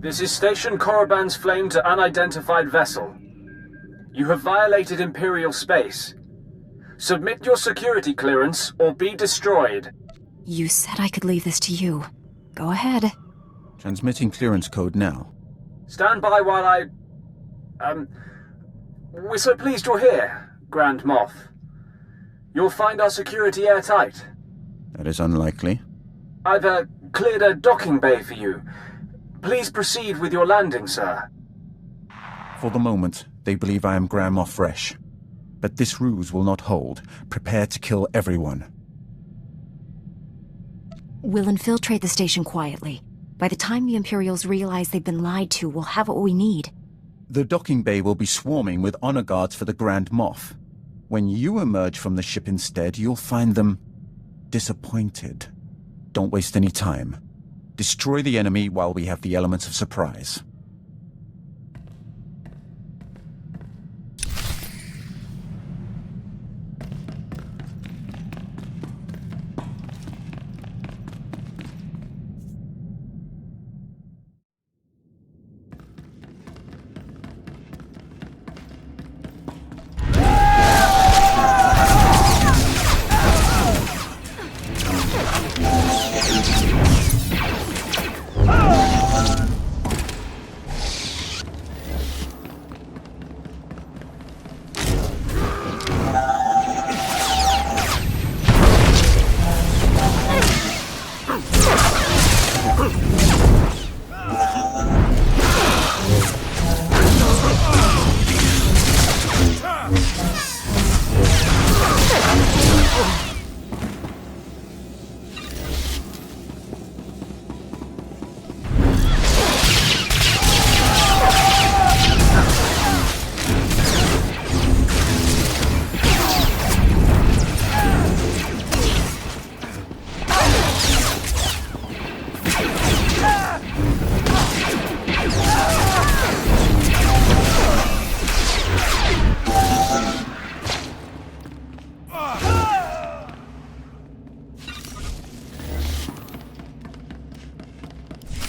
This is Station Korriban's flame to unidentified vessel. You have violated Imperial space. Submit your security clearance or be destroyed. You said I could leave this to you. Go ahead. Transmitting clearance code now. Stand by while I... We're so pleased you're here, Grand Moff. You'll find our security airtight. That is unlikely. I've cleared a docking bay for you. Please proceed with your landing, sir. For the moment, they believe I am Grand Moff Fresh. But this ruse will not hold. Prepare to kill everyone. We'll infiltrate the station quietly. By the time the Imperials realize they've been lied to, we'll have what we need. The docking bay will be swarming with honor guards for the Grand Moff. When you emerge from the ship instead, you'll find them disappointed. Don't waste any time. Destroy the enemy while we have the elements of surprise.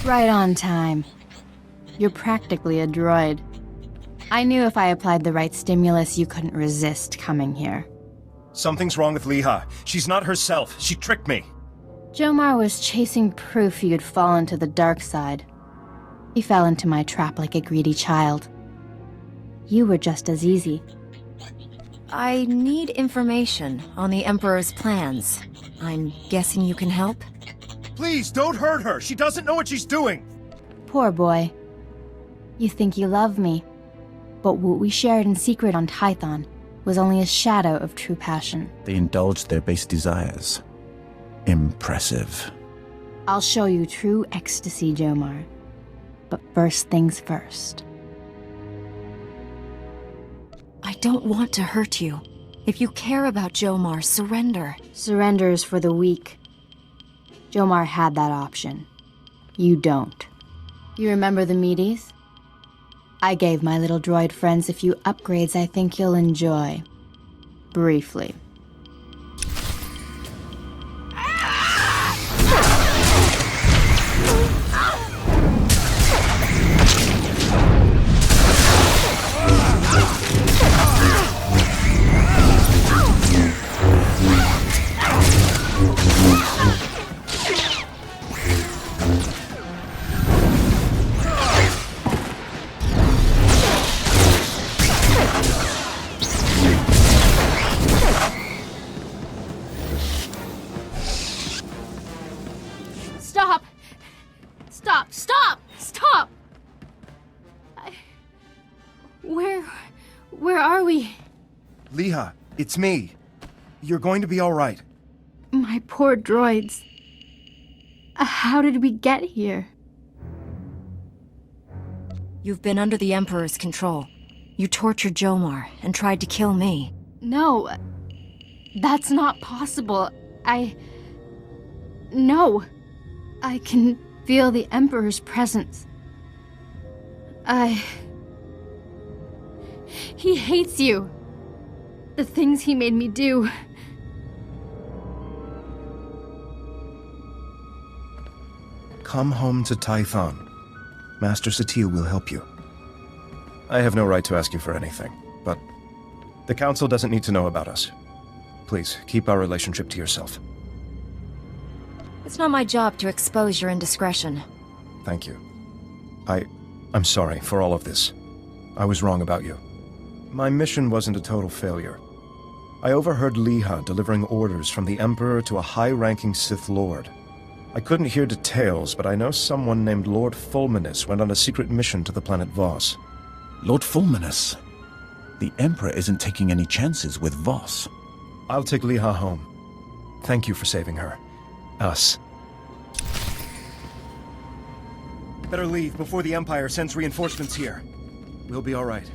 Right on time. You're practically a droid. I knew if I applied the right stimulus, you couldn't resist coming here. Something's wrong with Leha. She's not herself. She tricked me. Jomar was chasing proof you'd fallen to the dark side. He fell into my trap like a greedy child. You were just as easy. I need information on the Emperor's plans. I'm guessing you can help? Please, don't hurt her. She doesn't know what she's doing. Poor boy. You think you love me, but what we shared in secret on Tython was only a shadow of true passion. They indulged their base desires. Impressive. I'll show you true ecstasy, Jomar. But first things first. I don't want to hurt you. If you care about Jomar, surrender. Surrender is for the weak. Jomar had that option. You don't. You remember the meaties? I gave my little droid friends a few upgrades I think you'll enjoy. Briefly. Stop! Where are we? Leha, it's me. You're going to be all right. My poor droids. How did we get here? You've been under the Emperor's control. You tortured Jomar and tried to kill me. No. That's not possible. No. I can feel the Emperor's presence. He hates you. The things he made me do. Come home to Tython. Master SWTOR will help you. I have no right to ask you for anything, but the Council doesn't need to know about us. Please, keep our relationship to yourself. It's not my job to expose your indiscretion. Thank you. I'm sorry for all of this. I was wrong about you. My mission wasn't a total failure. I overheard Leha delivering orders from the Emperor to a high-ranking Sith Lord. I couldn't hear details, but I know someone named Lord Fulminus went on a secret mission to the planet Voss. Lord Fulminus? The Emperor isn't taking any chances with Voss. I'll take Leha home. Thank you for saving her. Us. Better leave before the Empire sends reinforcements here. We'll be all right.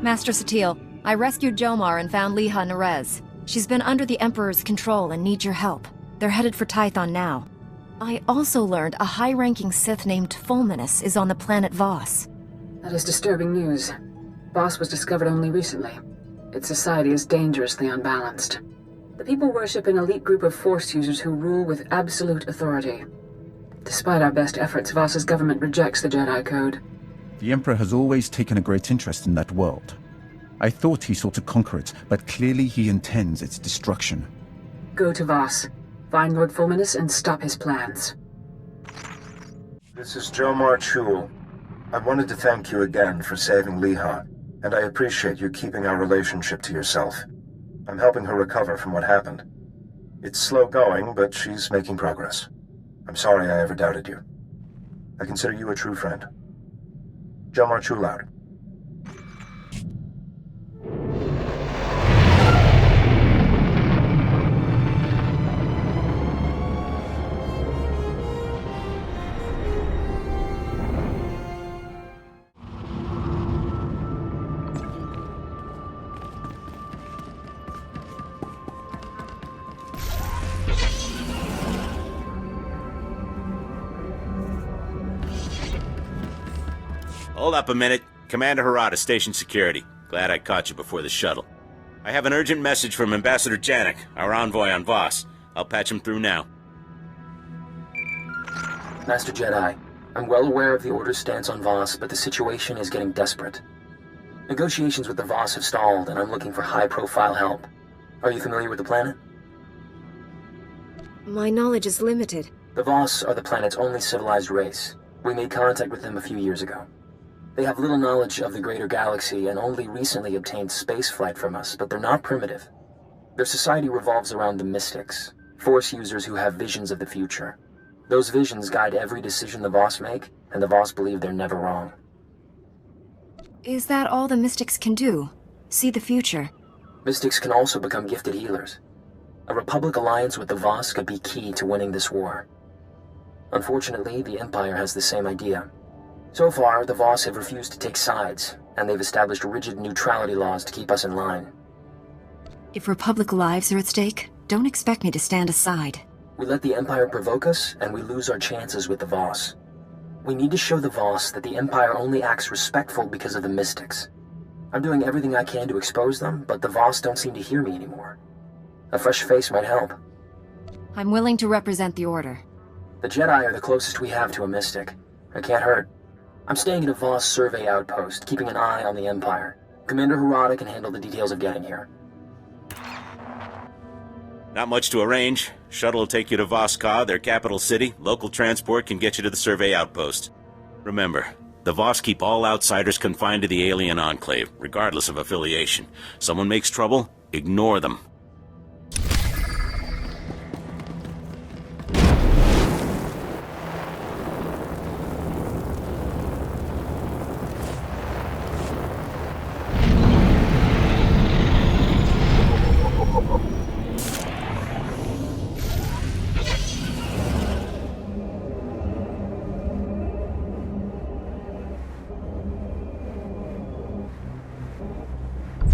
Master SWTOR, I rescued Jomar and found Leha Nerez. She's been under the Emperor's control and needs your help. They're headed for Tython now. I also learned a high-ranking Sith named Fulminus is on the planet Voss. That is disturbing news. Voss was discovered only recently. Its society is dangerously unbalanced. The people worship an elite group of Force users who rule with absolute authority. Despite our best efforts, Voss's government rejects the Jedi Code. The Emperor has always taken a great interest in that world. I thought he sought to conquer it, but clearly he intends its destruction. Go to Voss. Find Lord Fulminus and stop his plans. This is Jomar Chul. I wanted to thank you again for saving Leha, and I appreciate you keeping our relationship to yourself. I'm helping her recover from what happened. It's slow going, but she's making progress. I'm sorry I ever doubted you. I consider you a true friend. Jomar Chul out. Hold up a minute. Commander Harada, Station Security. Glad I caught you before the shuttle. I have an urgent message from Ambassador Janik, our envoy on Voss. I'll patch him through now. Master Jedi, I'm well aware of the Order's stance on Voss, but the situation is getting desperate. Negotiations with the Voss have stalled, and I'm looking for high-profile help. Are you familiar with the planet? My knowledge is limited. The Voss are the planet's only civilized race. We made contact with them a few years ago. They have little knowledge of the greater galaxy and only recently obtained spaceflight from us, but they're not primitive. Their society revolves around the mystics, Force users who have visions of the future. Those visions guide every decision the Voss make, and the Voss believe they're never wrong. Is that all the mystics can do? See the future? Mystics can also become gifted healers. A Republic alliance with the Voss could be key to winning this war. Unfortunately, the Empire has the same idea. So far, the Voss have refused to take sides, and they've established rigid neutrality laws to keep us in line. If Republic lives are at stake, don't expect me to stand aside. We let the Empire provoke us, and we lose our chances with the Voss. We need to show the Voss that the Empire only acts respectful because of the mystics. I'm doing everything I can to expose them, but the Voss don't seem to hear me anymore. A fresh face might help. I'm willing to represent the Order. The Jedi are the closest we have to a mystic. It can't hurt. I'm staying at a Voss survey outpost, keeping an eye on the Empire. Commander Harada can handle the details of getting here. Not much to arrange. Shuttle will take you to Voss-Ka, their capital city. Local transport can get you to the survey outpost. Remember, the Voss keep all outsiders confined to the alien enclave, regardless of affiliation. Someone makes trouble, ignore them.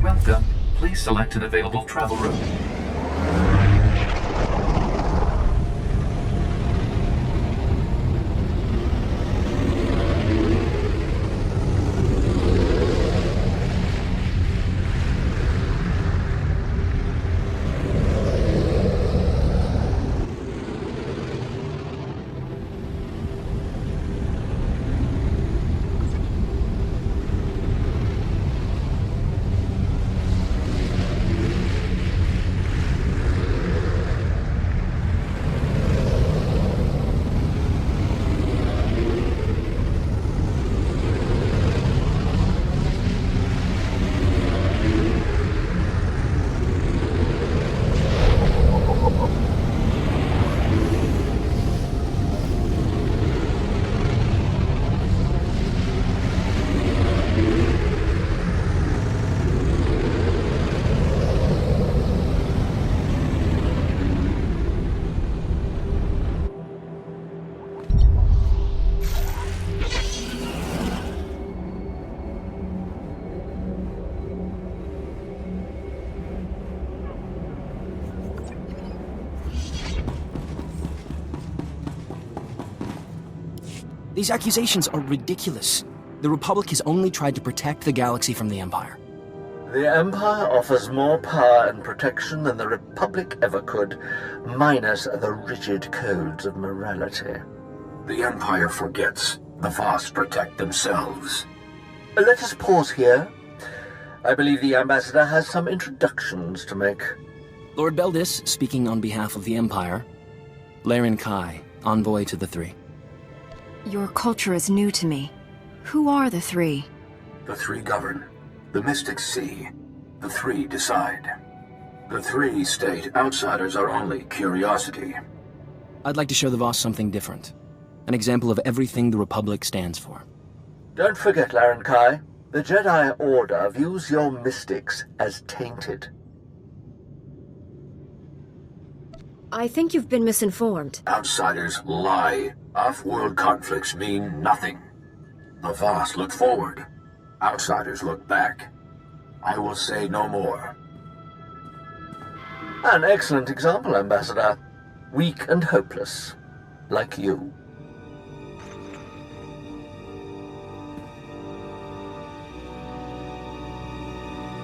Welcome. Please select an available travel route. These accusations are ridiculous. The Republic has only tried to protect the galaxy from the Empire. The Empire offers more power and protection than the Republic ever could, minus the rigid codes of morality. The Empire forgets. The Voss protect themselves. Let us pause here. I believe the Ambassador has some introductions to make. Lord Beldis, speaking on behalf of the Empire. Laren Kai, envoy to the Three. Your culture is new to me. Who are the Three? The Three govern. The mystics see. The Three decide. The Three state outsiders are only curiosity. I'd like to show the Voss something different. An example of everything the Republic stands for. Don't forget, Laren Kai, the Jedi Order views your mystics as tainted. I think you've been misinformed. Outsiders lie. Off-world conflicts mean nothing. The Voss look forward. Outsiders look back. I will say no more. An excellent example, Ambassador. Weak and hopeless. Like you.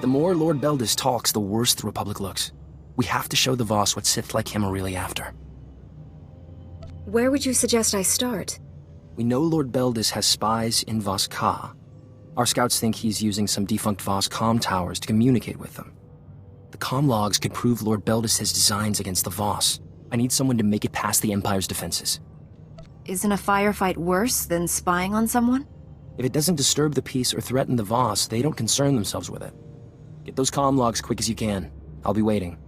The more Lord Beldis talks, the worse the Republic looks. We have to show the Voss what Sith like him are really after. Where would you suggest I start? We know Lord Beldis has spies in Voss-Ka. Our scouts think he's using some defunct Voss comm towers to communicate with them. The comm logs could prove Lord Beldis has designs against the Voss. I need someone to make it past the Empire's defenses. Isn't a firefight worse than spying on someone? If it doesn't disturb the peace or threaten the Voss, they don't concern themselves with it. Get those comm logs quick as you can. I'll be waiting.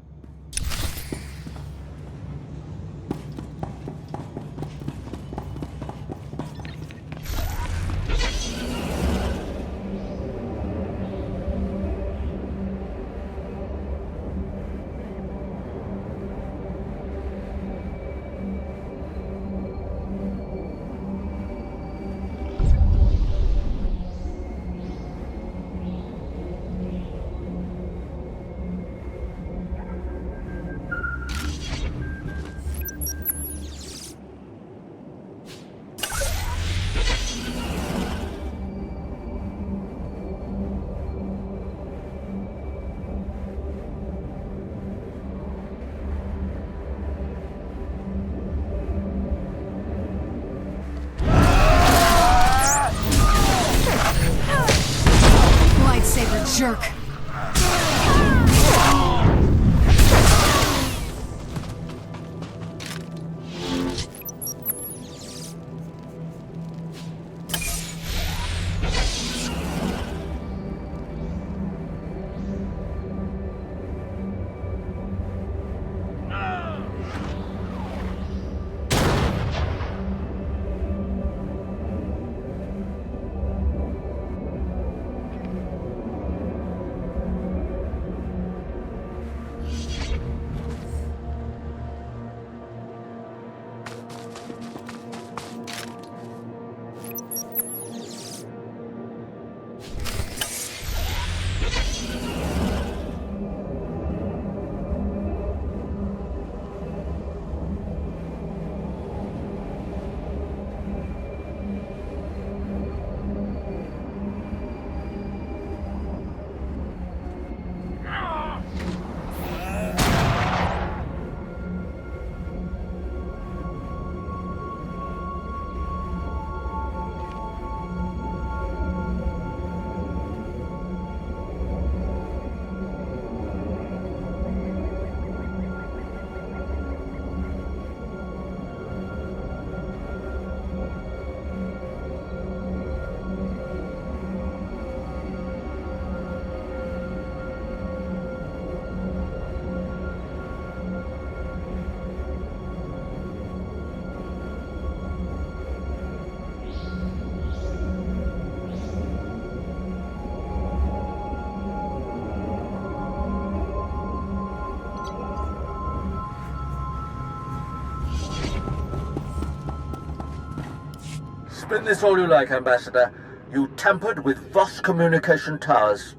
Spin this all you like, Ambassador. You tampered with Voss communication towers.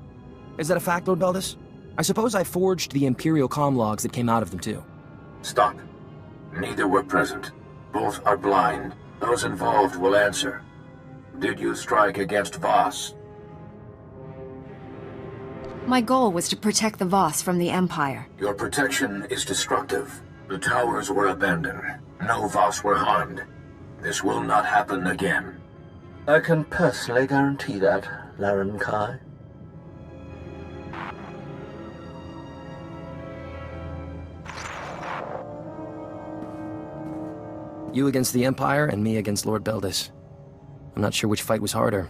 Is that a fact, Lord Beldis? I suppose I forged the Imperial comm logs that came out of them, too. Stop. Neither were present. Both are blind. Those involved will answer. Did you strike against Voss? My goal was to protect the Voss from the Empire. Your protection is destructive. The towers were abandoned. No Voss were harmed. This will not happen again. I can personally guarantee that, Laren Kai. You against the Empire, and me against Lord Beldis. I'm not sure which fight was harder.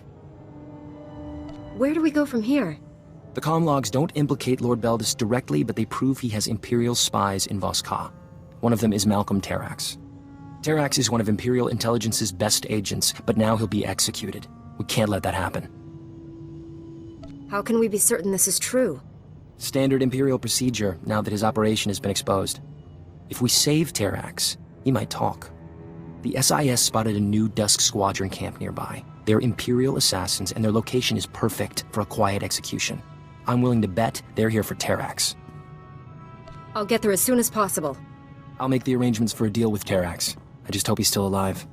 Where do we go from here? The comm logs don't implicate Lord Beldis directly, but they prove he has Imperial spies in Voss-Ka. One of them is Malcolm Terrax. Terrax is one of Imperial Intelligence's best agents, but now he'll be executed. We can't let that happen. How can we be certain this is true? Standard Imperial procedure, now that his operation has been exposed. If we save Terrax, he might talk. The SIS spotted a new Dusk Squadron camp nearby. They're Imperial assassins, and their location is perfect for a quiet execution. I'm willing to bet they're here for Terrax. I'll get there as soon as possible. I'll make the arrangements for a deal with Terrax. I just hope he's still alive.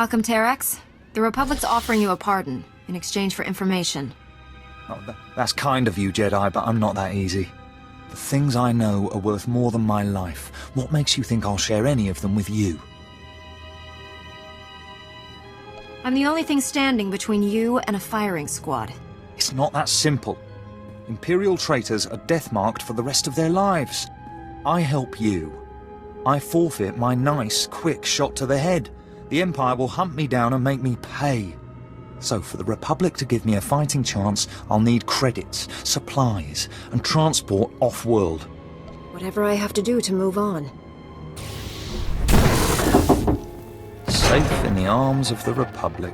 Welcome, Terex. The Republic's offering you a pardon in exchange for information. Oh, that's kind of you, Jedi, but I'm not that easy. The things I know are worth more than my life. What makes you think I'll share any of them with you? I'm the only thing standing between you and a firing squad. It's not that simple. Imperial traitors are death-marked for the rest of their lives. I help you. I forfeit my nice, quick shot to the head. The Empire will hunt me down and make me pay. So for the Republic to give me a fighting chance, I'll need credits, supplies, and transport off-world. Whatever I have to do to move on. Safe in the arms of the Republic.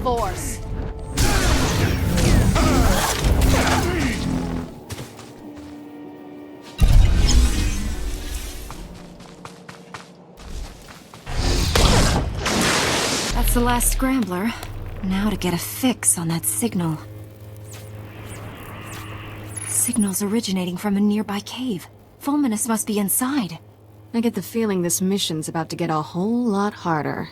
Force. That's the last scrambler. Now to get a fix on that signal. Signal's originating from a nearby cave. Fulminus must be inside. I get the feeling this mission's about to get a whole lot harder.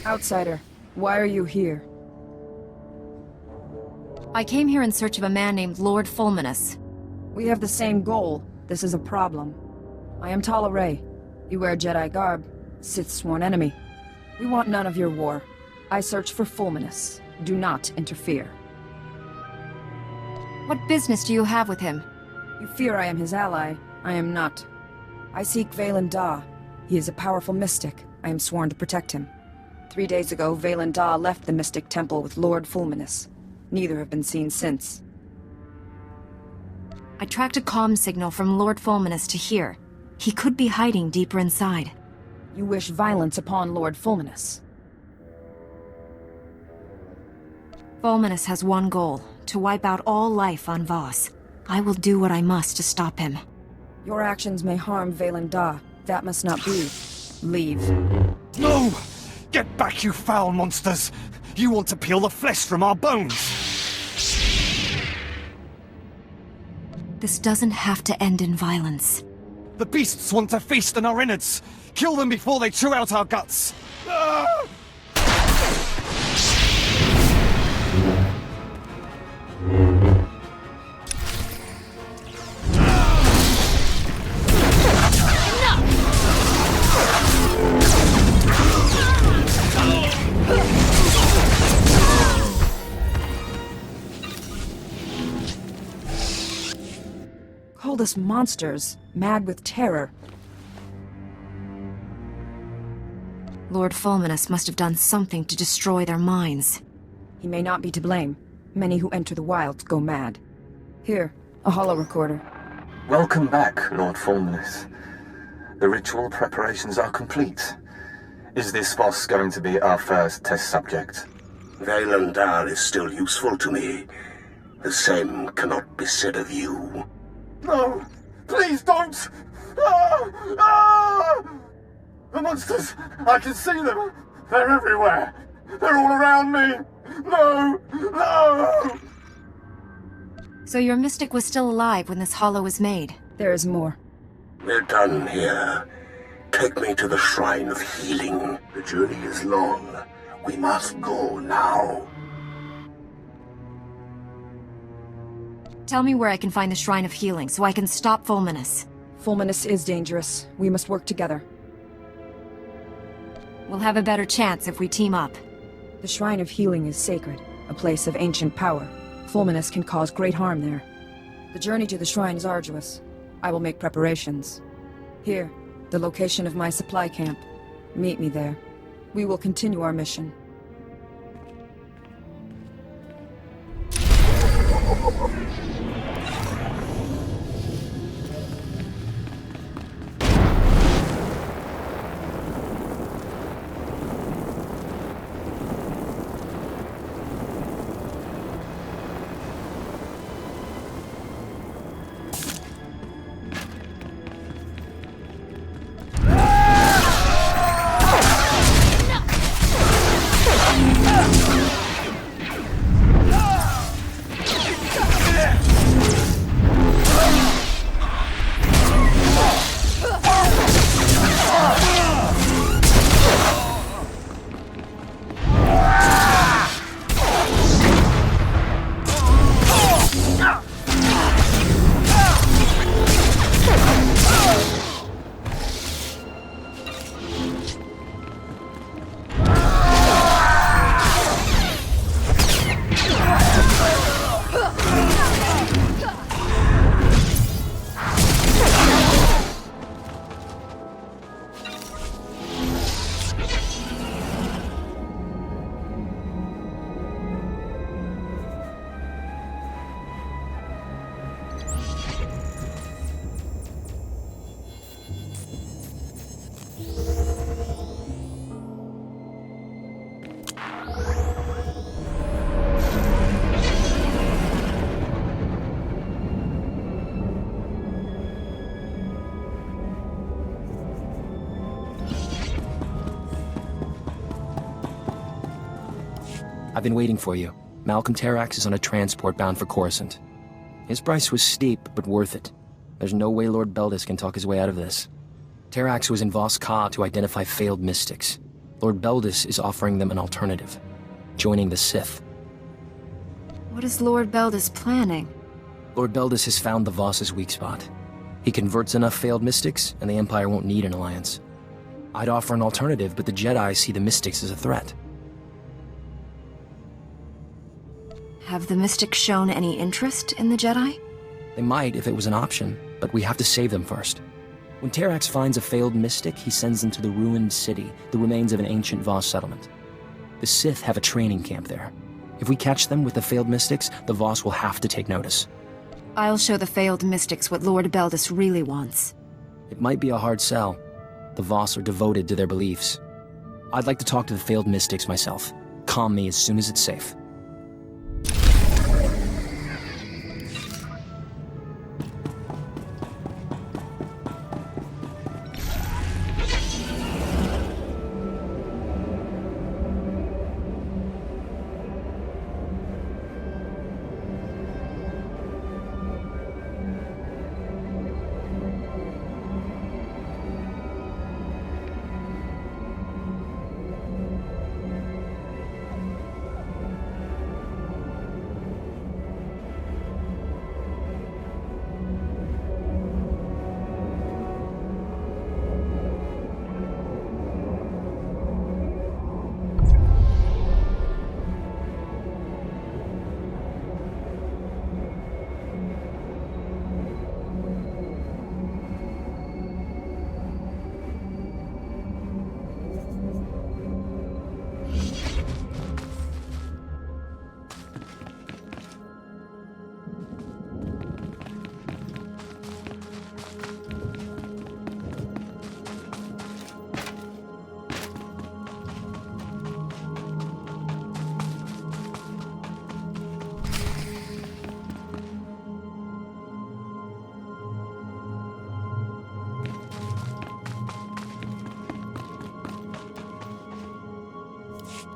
Outsider, why are you here? I came here in search of a man named Lord Fulminus. We have the same goal. This is a problem. I am Tala Ray. You wear Jedi garb. Sith's sworn enemy. We want none of your war. I search for Fulminus. Do not interfere. What business do you have with him? You fear I am his ally. I am not. I seek Valen Da. He is a powerful mystic. I am sworn to protect him. 3 days ago, Valen Da left the Mystic Temple with Lord Fulminus. Neither have been seen since. I tracked a comm signal from Lord Fulminus to here. He could be hiding deeper inside. You wish violence upon Lord Fulminus. Fulminus has one goal, to wipe out all life on Voss. I will do what I must to stop him. Your actions may harm Valen Da. That must not be. Leave. No! Get back, you foul monsters! You want to peel the flesh from our bones! This doesn't have to end in violence. The beasts want to feast on our innards! Kill them before they chew out our guts! Ah! Called us monsters, mad with terror. Lord Fulminus must have done something to destroy their minds. He may not be to blame. Many who enter the wilds go mad. Here, a holo recorder. Welcome back, Lord Fulminus. The ritual preparations are complete. Is this Voss going to be our first test subject? Valen Da is still useful to me. The same cannot be said of you. No! Please don't! Ah! Ah! The monsters! I can see them! They're everywhere! They're all around me! No! No! So your mystic was still alive when this hollow was made? There is more. We're done here. Take me to the Shrine of Healing. The journey is long. We must go now. Tell me where I can find the Shrine of Healing, so I can stop Fulminus. Fulminus is dangerous. We must work together. We'll have a better chance if we team up. The Shrine of Healing is sacred, a place of ancient power. Fulminus can cause great harm there. The journey to the shrine is arduous. I will make preparations. Here, the location of my supply camp. Meet me there. We will continue our mission. I've been waiting for you. Malcolm Terrax is on a transport bound for Coruscant. His price was steep, but worth it. There's no way Lord Beldis can talk his way out of this. Terrax was in Voss-Ka to identify failed mystics. Lord Beldis is offering them an alternative. Joining the Sith. What is Lord Beldis planning? Lord Beldis has found the Voss's weak spot. He converts enough failed mystics, and the Empire won't need an alliance. I'd offer an alternative, but the Jedi see the mystics as a threat. Have the mystics shown any interest in the Jedi? They might if it was an option, but we have to save them first. When Terrax finds a failed mystic, he sends them to the ruined city, the remains of an ancient Voss settlement. The Sith have a training camp there. If we catch them with the failed mystics, the Voss will have to take notice. I'll show the failed mystics what Lord Beldis really wants. It might be a hard sell. The Voss are devoted to their beliefs. I'd like to talk to the failed mystics myself. Calm me as soon as it's safe.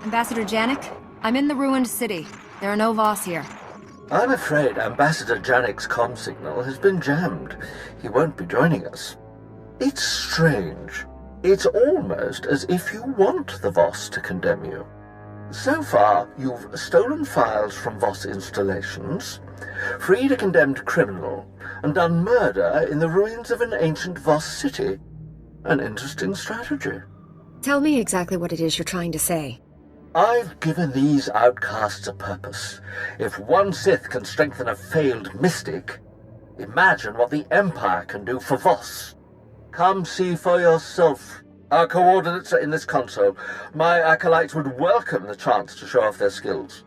Ambassador Janik, I'm in the ruined city. There are no Voss here. I'm afraid Ambassador Janik's comm signal has been jammed. He won't be joining us. It's strange. It's almost as if you want the Voss to condemn you. So far, you've stolen files from Voss installations, freed a condemned criminal, and done murder in the ruins of an ancient Voss city. An interesting strategy. Tell me exactly what it is you're trying to say. I've given these outcasts a purpose. If one Sith can strengthen a failed mystic, imagine what the Empire can do for Voss. Come see for yourself. Our coordinates are in this console. My acolytes would welcome the chance to show off their skills.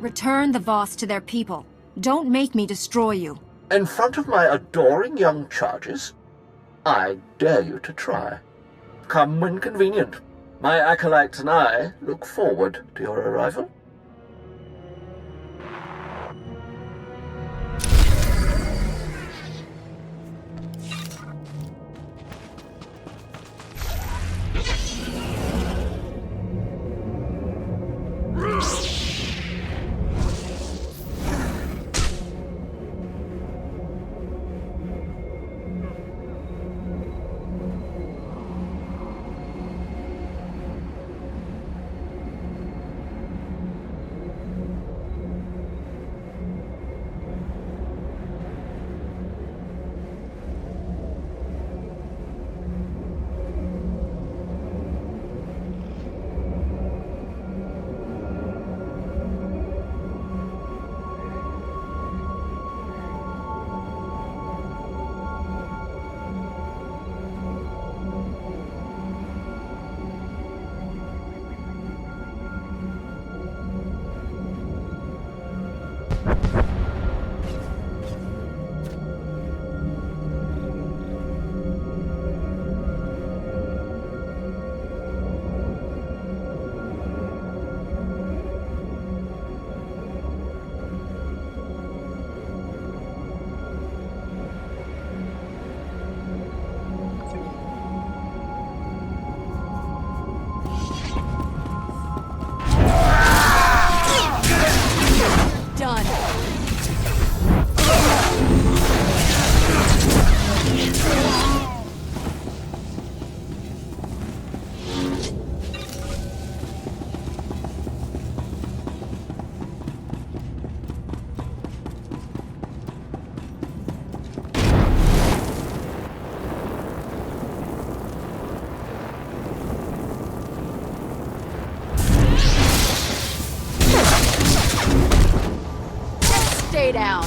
Return the Voss to their people. Don't make me destroy you. In front of my adoring young charges? I dare you to try. Come when convenient. My acolytes and I look forward to your arrival. Stay down.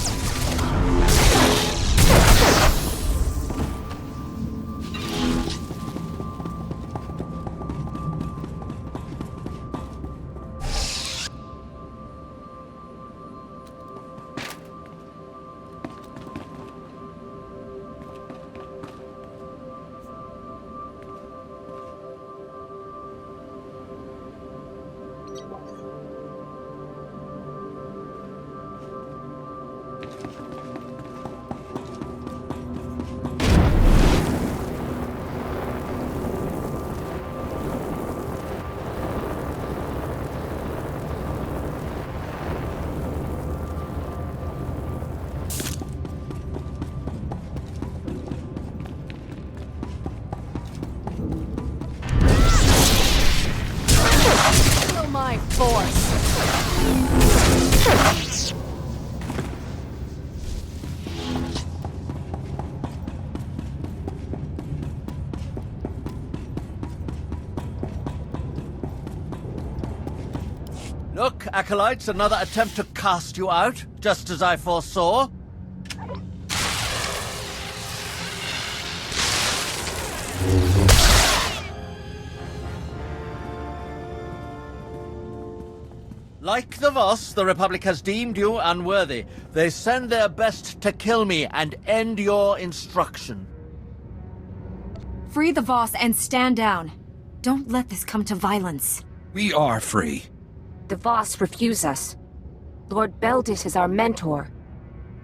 Force. Look, Acolytes, another attempt to cast you out, just as I foresaw. Like the Voss, the Republic has deemed you unworthy. They send their best to kill me and end your instruction. Free the Voss and stand down. Don't let this come to violence. We are free. The Voss refuse us. Lord Beldis is our mentor.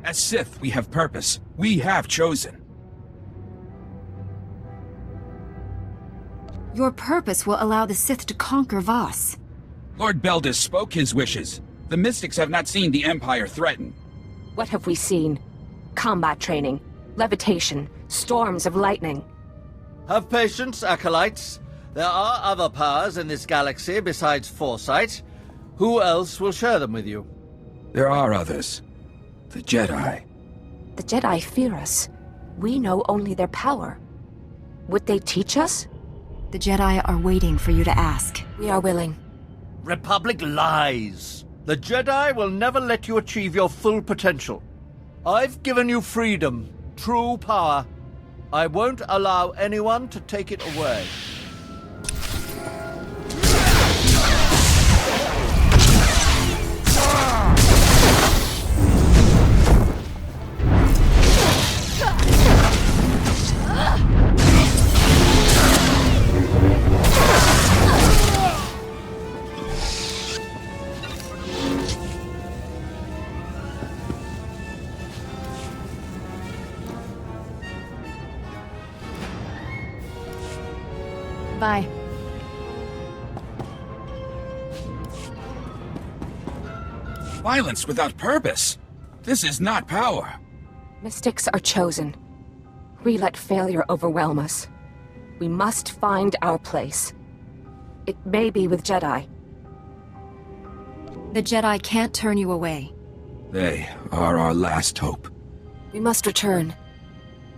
As Sith, we have purpose. We have chosen. Your purpose will allow the Sith to conquer Voss. Lord Beldis spoke his wishes. The Mystics have not seen the Empire threaten. What have we seen? Combat training, levitation, storms of lightning. Have patience, Acolytes. There are other powers in this galaxy besides foresight. Who else will share them with you? There are others. The Jedi. The Jedi fear us. We know only their power. Would they teach us? The Jedi are waiting for you to ask. We are willing. Republic lies. The Jedi will never let you achieve your full potential. I've given you freedom, true power. I won't allow anyone to take it away. Bye. Violence without purpose. This is not power. Mystics are chosen. We let failure overwhelm us. We must find our place. It may be with Jedi. The Jedi can't turn you away. They are our last hope. We must return.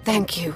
Thank you.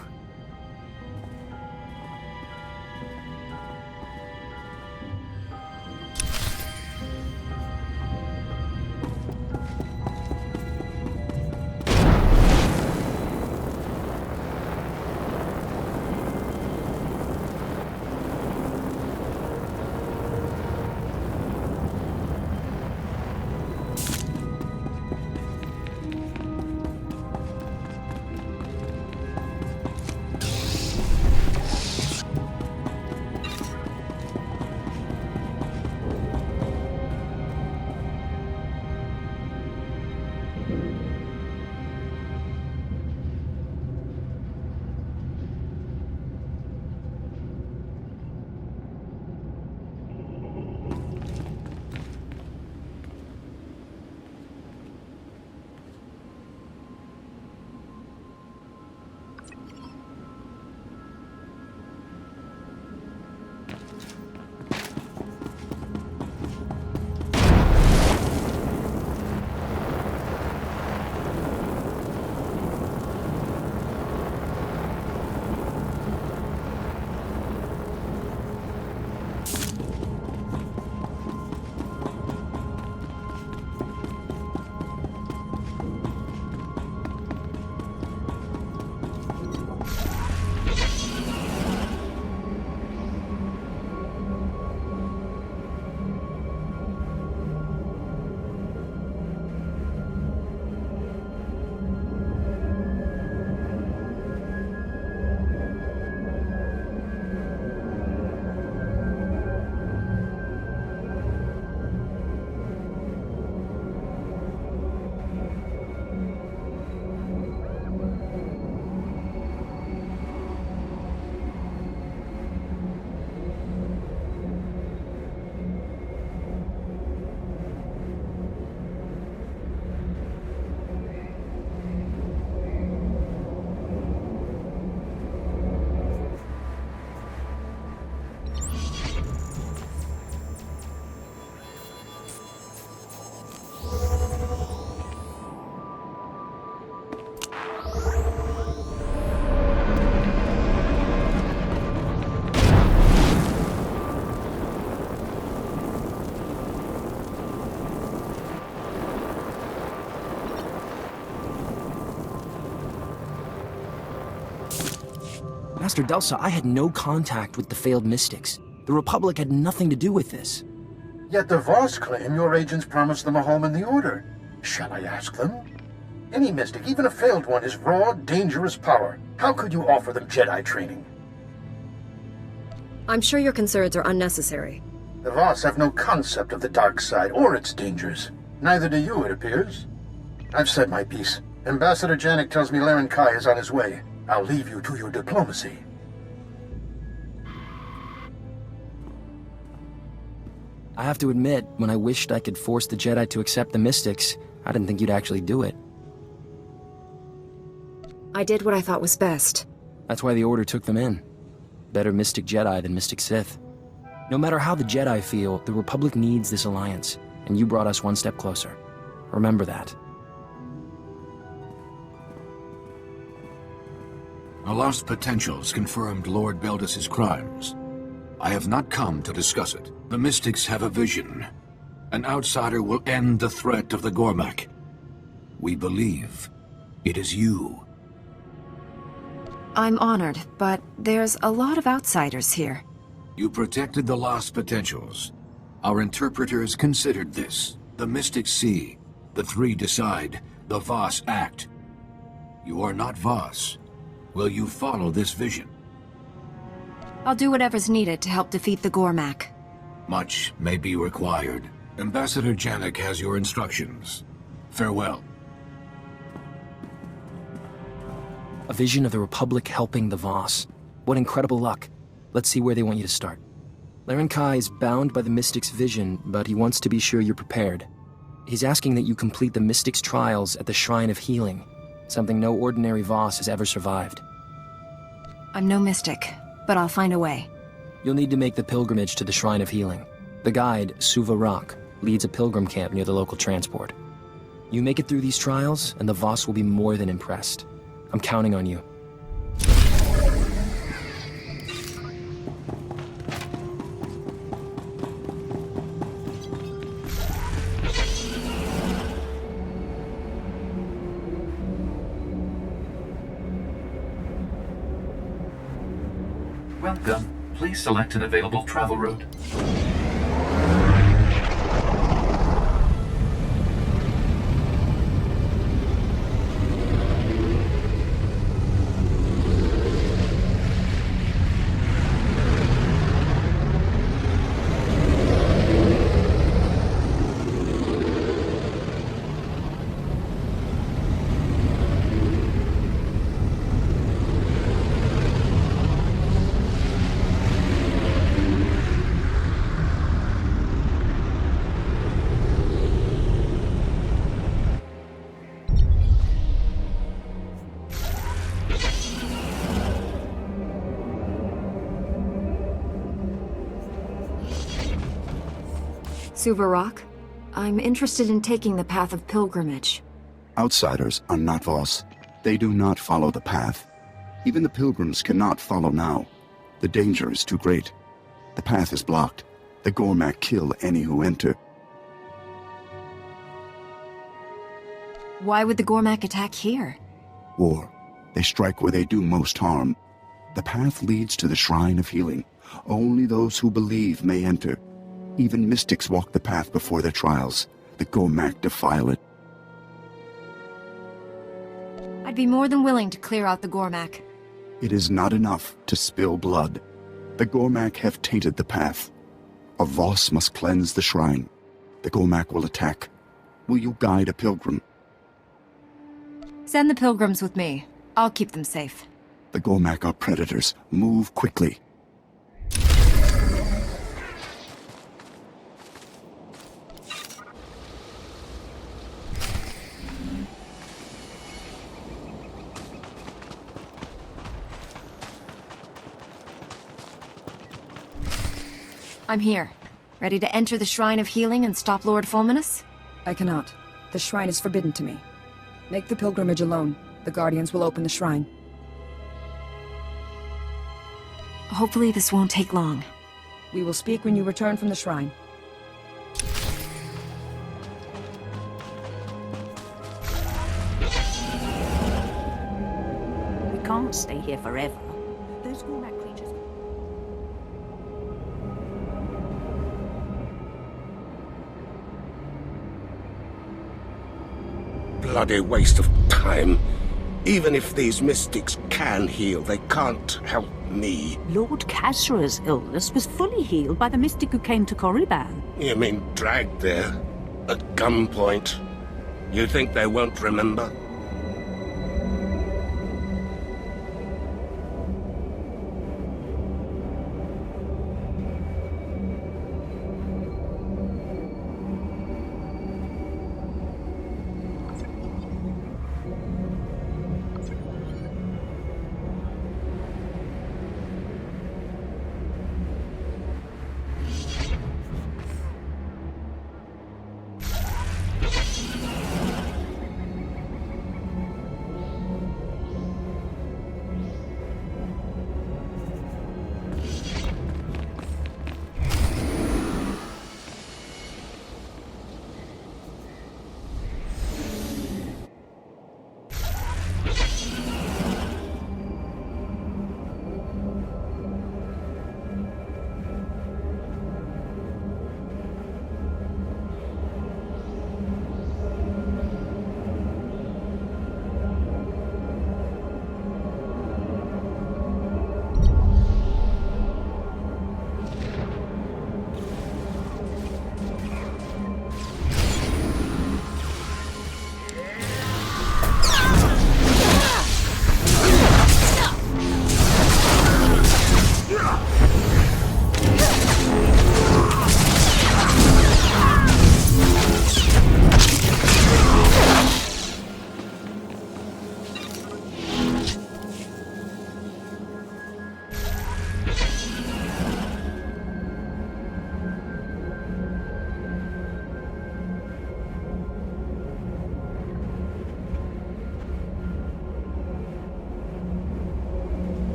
Master Delsa, I had no contact with the failed mystics. The Republic had nothing to do with this. Yet the Voss claim your agents promised them a home in the Order. Shall I ask them? Any mystic, even a failed one, is raw, dangerous power. How could you offer them Jedi training? I'm sure your concerns are unnecessary. The Voss have no concept of the dark side or its dangers. Neither do you, it appears. I've said my piece. Ambassador Janik tells me Laren Kai is on his way. I'll leave you to your diplomacy. I have to admit, when I wished I could force the Jedi to accept the mystics, I didn't think you'd actually do it. I did what I thought was best. That's why the Order took them in. Better Mystic Jedi than Mystic Sith. No matter how the Jedi feel, the Republic needs this alliance, and you brought us one step closer. Remember that. The lost potentials confirmed Lord Beldus's crimes. I have not come to discuss it. The Mystics have a vision. An outsider will end the threat of the Gormak. We believe it is you. I'm honored, but there's a lot of outsiders here. You protected the lost potentials. Our interpreters considered this. The Mystics see. The three decide. The Voss act. You are not Voss. Will you follow this vision? I'll do whatever's needed to help defeat the Gormak. Much may be required. Ambassador Janik has your instructions. Farewell. A vision of the Republic helping the Voss. What incredible luck. Let's see where they want you to start. Laren Kai is bound by the Mystic's vision, but he wants to be sure you're prepared. He's asking that you complete the Mystic's trials at the Shrine of Healing, something no ordinary Voss has ever survived. I'm no mystic, but I'll find a way. You'll need to make the pilgrimage to the Shrine of Healing. The guide, Suva Rock, leads a pilgrim camp near the local transport. You make it through these trials, and the Voss will be more than impressed. I'm counting on you. Welcome. Please select an available travel route. Suva Rock, I'm interested in taking the path of pilgrimage. Outsiders are not Voss. They do not follow the path. Even the pilgrims cannot follow now. The danger is too great. The path is blocked. The Gormak kill any who enter. Why would the Gormak attack here? War. They strike where they do most harm. The path leads to the Shrine of Healing. Only those who believe may enter. Even mystics walk the path before their trials. The Gormak defile it. I'd be more than willing to clear out the Gormak. It is not enough to spill blood. The Gormak have tainted the path. A Voss must cleanse the shrine. The Gormak will attack. Will you guide a pilgrim? Send the pilgrims with me. I'll keep them safe. The Gormak are predators. Move quickly. I'm here. Ready to enter the Shrine of Healing and stop Lord Fulminus? I cannot. The shrine is forbidden to me. Make the pilgrimage alone. The Guardians will open the shrine. Hopefully this won't take long. We will speak when you return from the shrine. We can't stay here forever. There's those Gormak creatures. Bloody waste of time. Even if these mystics can heal, they can't help me. Lord Kasra's illness was fully healed by the mystic who came to Korriban. You mean dragged there? At gunpoint? You think they won't remember?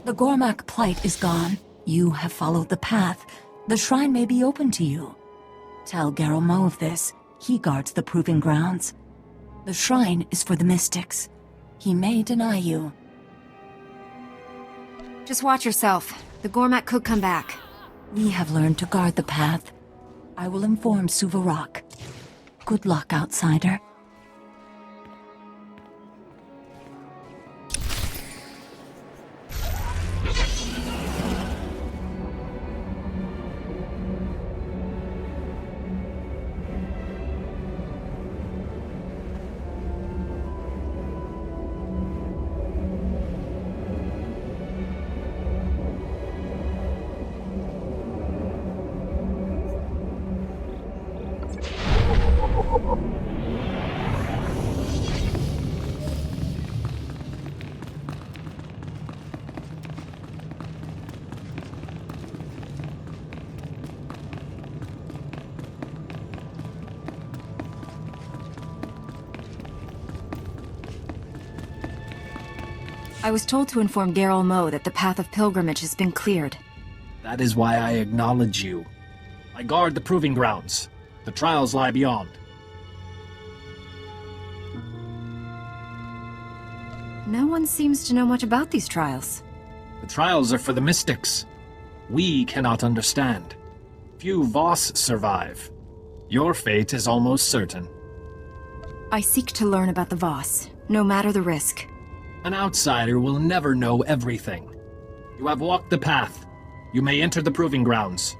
The Gormak plight is gone. You have followed the path. The shrine may be open to you. Tell Garel Mo of this. He guards the proving grounds. The shrine is for the mystics. He may deny you. Just watch yourself. The Gormak could come back. We have learned to guard the path. I will inform Suvarok. Good luck, outsider. I was told to inform Garel Mo that the path of pilgrimage has been cleared. That is why I acknowledge you. I guard the proving grounds. The trials lie beyond. No one seems to know much about these trials. The trials are for the mystics. We cannot understand. Few Voss survive. Your fate is almost certain. I seek to learn about the Voss, no matter the risk. An outsider will never know everything. You have walked the path. You may enter the proving grounds.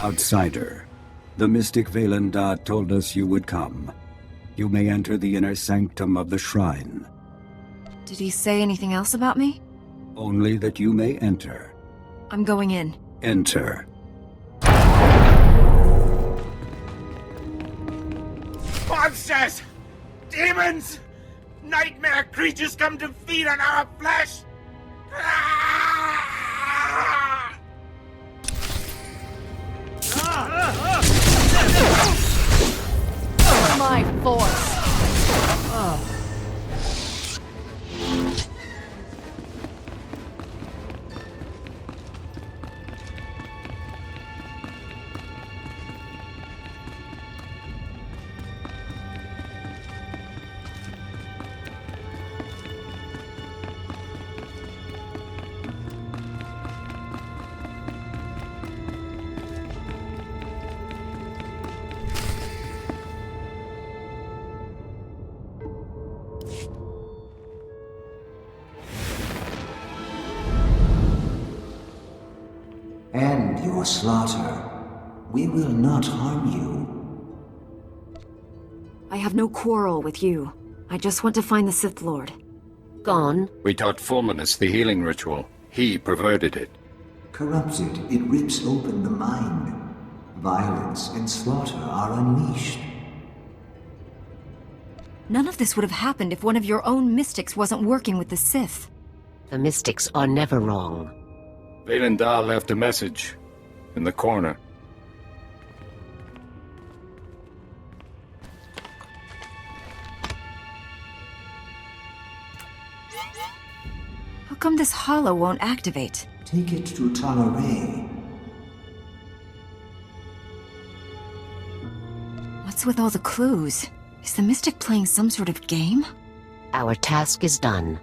Outsider, the mystic Vaylanda told us you would come. You may enter the inner sanctum of the shrine. Did he say anything else about me? Only that you may enter. I'm going in. Enter. Monsters! Demons! Nightmare creatures come to feed on our flesh! My force! And your slaughter. We will not harm you. I have no quarrel with you. I just want to find the Sith Lord. Gone? We taught Fulminus the healing ritual. He perverted it. Corrupted, it rips open the mind. Violence and slaughter are unleashed. None of this would have happened if one of your own mystics wasn't working with the Sith. The mystics are never wrong. Vaylanda left a message in the corner. How come this hollow won't activate? Take it to Talaray. What's with all the clues? Is the mystic playing some sort of game? Our task is done.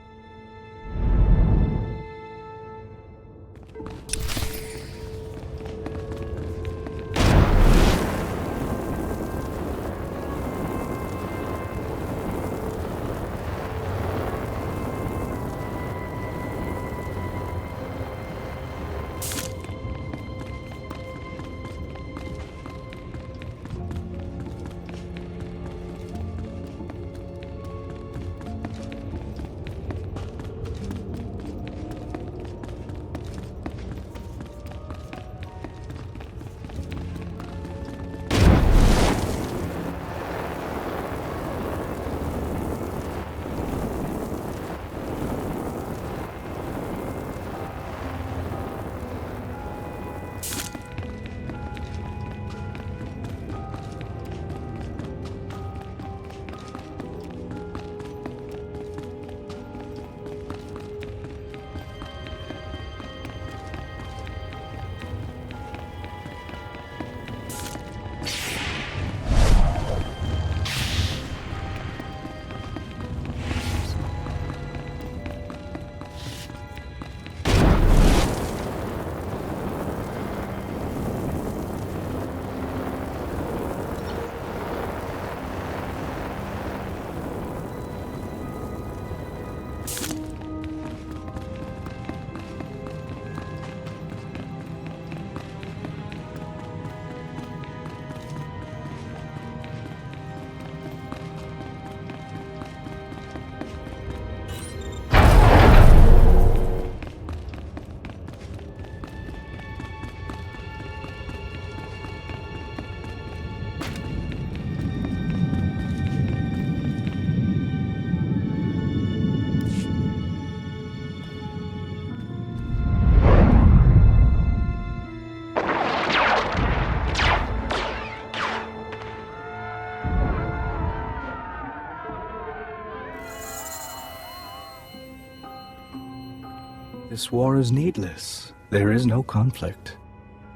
This war is needless. There is no conflict.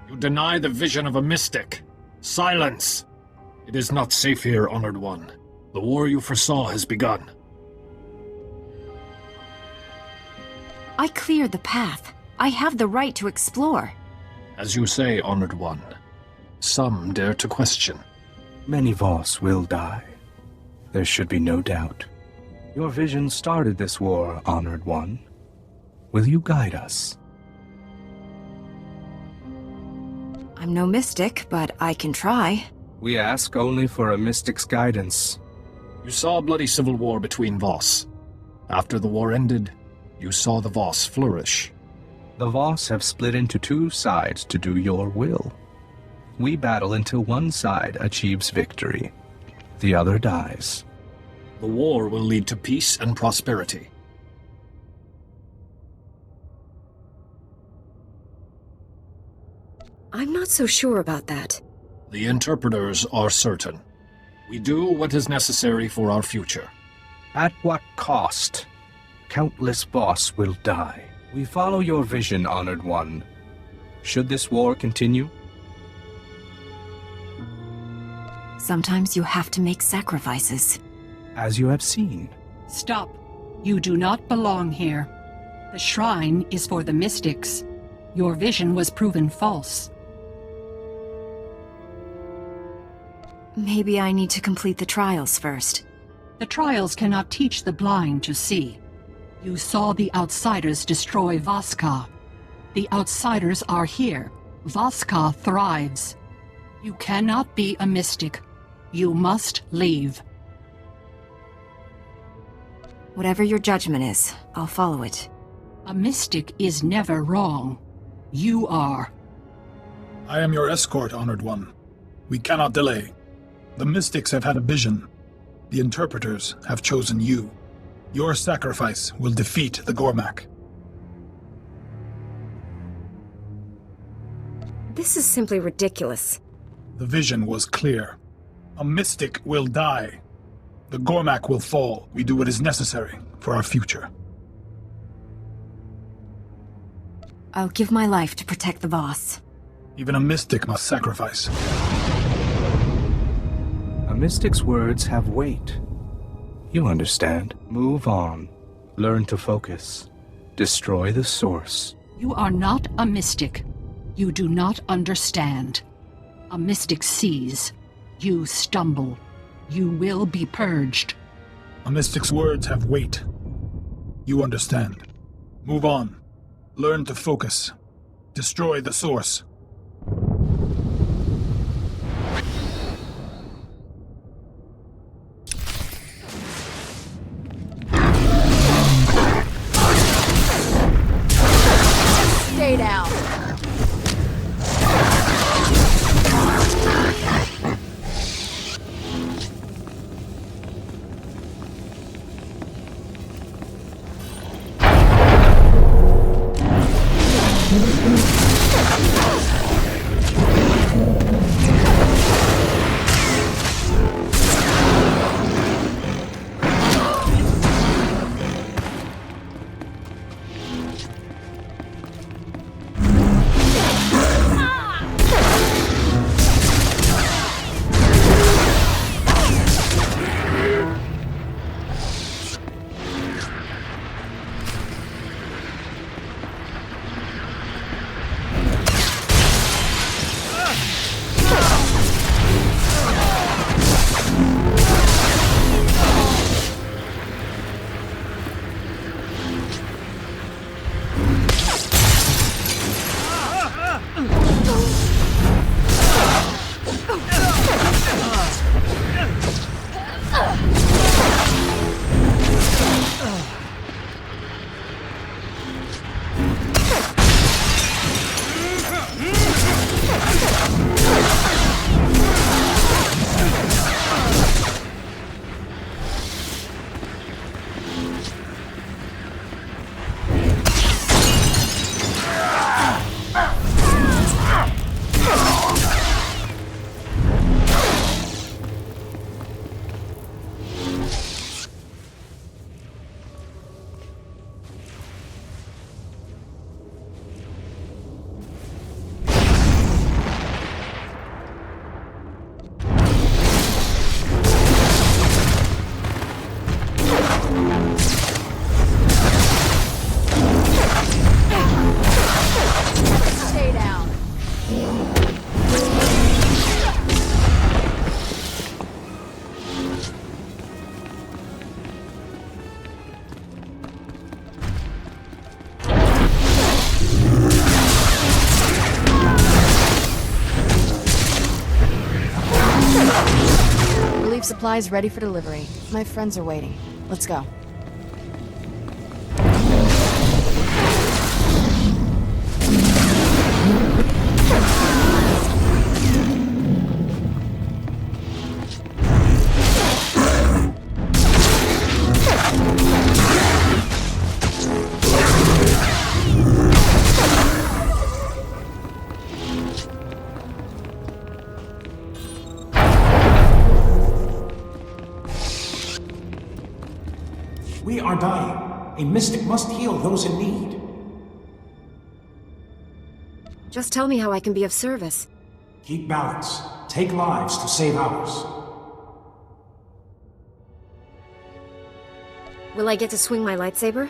You deny the vision of a mystic. Silence! It is not safe here, Honored One. The war you foresaw has begun. I cleared the path. I have the right to explore. As you say, Honored One. Some dare to question. Many Voss will die. There should be no doubt. Your vision started this war, Honored One. Will you guide us? I'm no mystic, but I can try. We ask only for a mystic's guidance. You saw a bloody civil war between Voss. After the war ended, you saw the Voss flourish. The Voss have split into two sides to do your will. We battle until one side achieves victory. The other dies. The war will lead to peace and prosperity. I'm not so sure about that. The interpreters are certain. We do what is necessary for our future. At what cost? Countless Voss will die. We follow your vision, Honored One. Should this war continue? Sometimes you have to make sacrifices. As you have seen. Stop. You do not belong here. The shrine is for the mystics. Your vision was proven false. Maybe I need to complete the trials first. The trials cannot teach the blind to see. You saw the outsiders destroy Voss-Ka. The outsiders are here. Voss-Ka thrives. You cannot be a mystic. You must leave. Whatever your judgment is, I'll follow it. A mystic is never wrong. You are. I am your escort, Honored One. We cannot delay. The mystics have had a vision. The interpreters have chosen you. Your sacrifice will defeat the Gormak. This is simply ridiculous. The vision was clear. A mystic will die. The Gormak will fall. We do what is necessary for our future. I'll give my life to protect the Voss. Even a mystic must sacrifice. A mystic's words have weight. You understand. Move on. Learn to focus. Destroy the source. You are not a mystic. You do not understand. A mystic sees. You stumble. You will be purged. A mystic's words have weight. You understand. Move on. Learn to focus. Destroy the source. Stay down. supplies ready for delivery. My friends are waiting. Let's go. We are dying. A mystic must heal those in need. Just tell me how I can be of service. Keep balance. Take lives to save ours. Will I get to swing my lightsaber?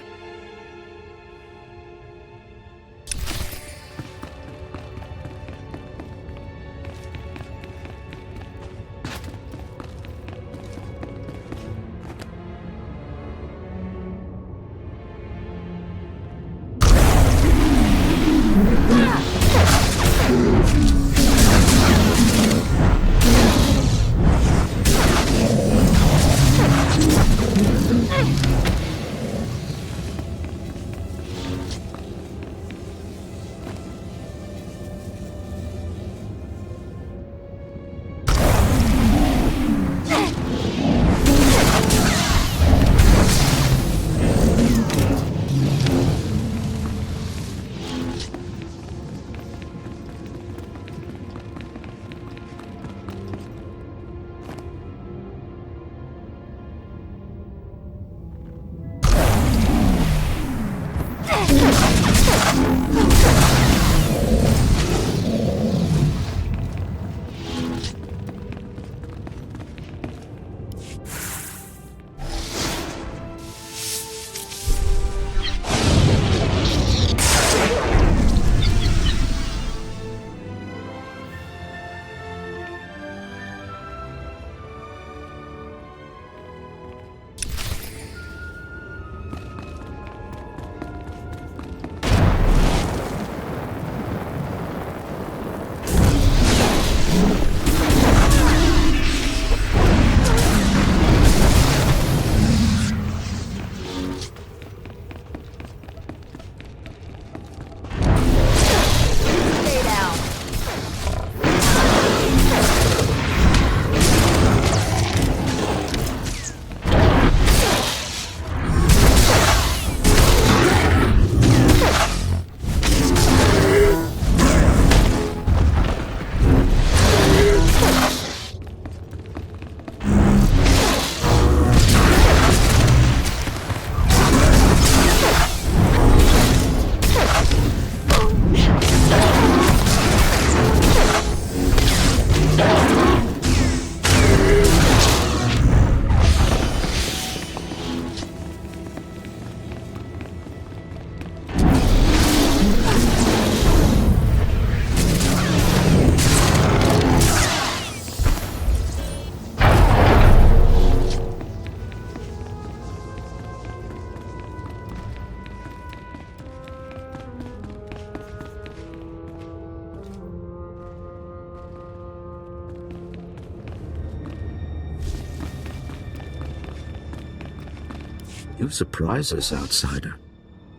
You surprise us, outsider.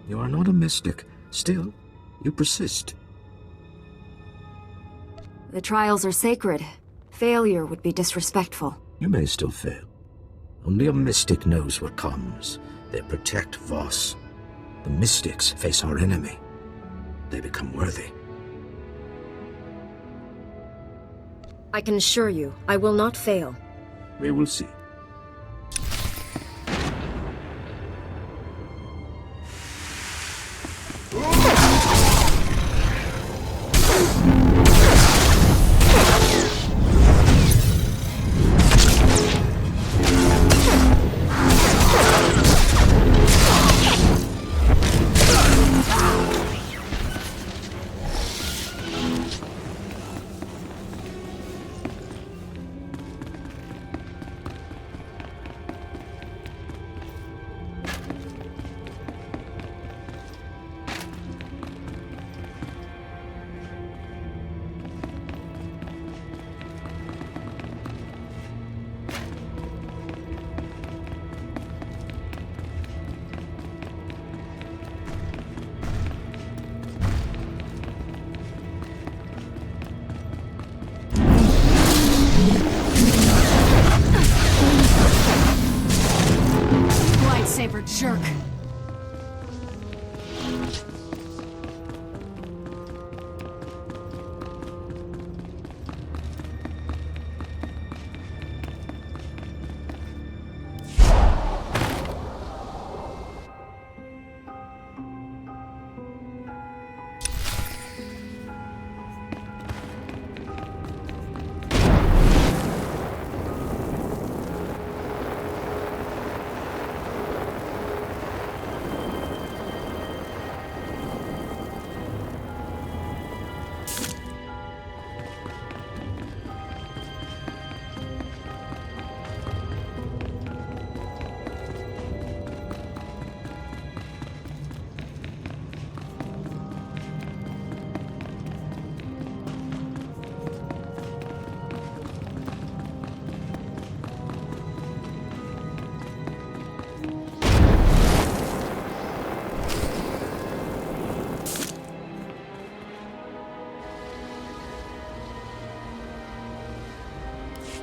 You are not a mystic. Still, you persist. The trials are sacred. Failure would be disrespectful. You may still fail. Only a mystic knows what comes. They protect Voss. The mystics face our enemy. They become worthy. I can assure you, I will not fail. We will see.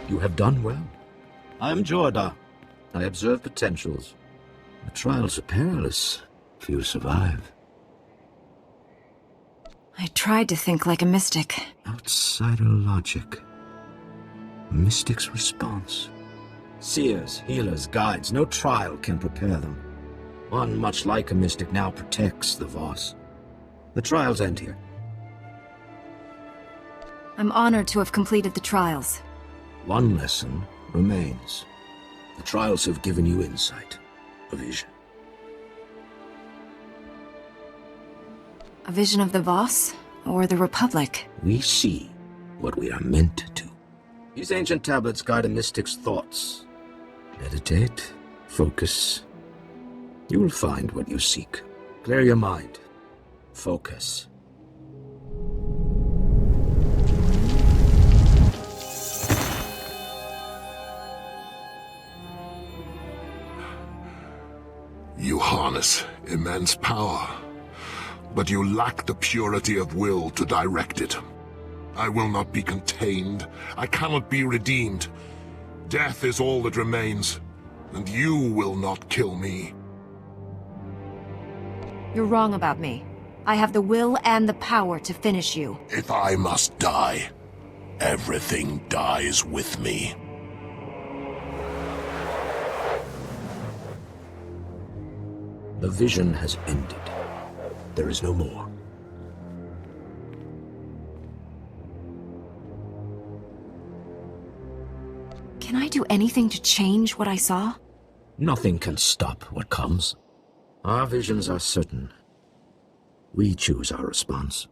You have done well. I am Jorda. I observe potentials. The trials are perilous. Few survive. I tried to think like a mystic. Outsider logic. Mystic's response. Seers, healers, guides, no trial can prepare them. One much like a mystic now protects the Voss. The trials end here. I'm honored to have completed the trials. One lesson remains. The trials have given you insight, a vision. A vision of the Voss or the Republic? We see what we are meant to. These ancient tablets guide a mystic's thoughts. Meditate, focus. You will find what you seek. Clear your mind. Focus. You harness immense power, but you lack the purity of will to direct it. I will not be contained. I cannot be redeemed. Death is all that remains, and you will not kill me. You're wrong about me. I have the will and the power to finish you. If I must die, everything dies with me. The vision has ended. There is no more. Can I do anything to change what I saw? Nothing can stop what comes. Our visions are certain. We choose our response.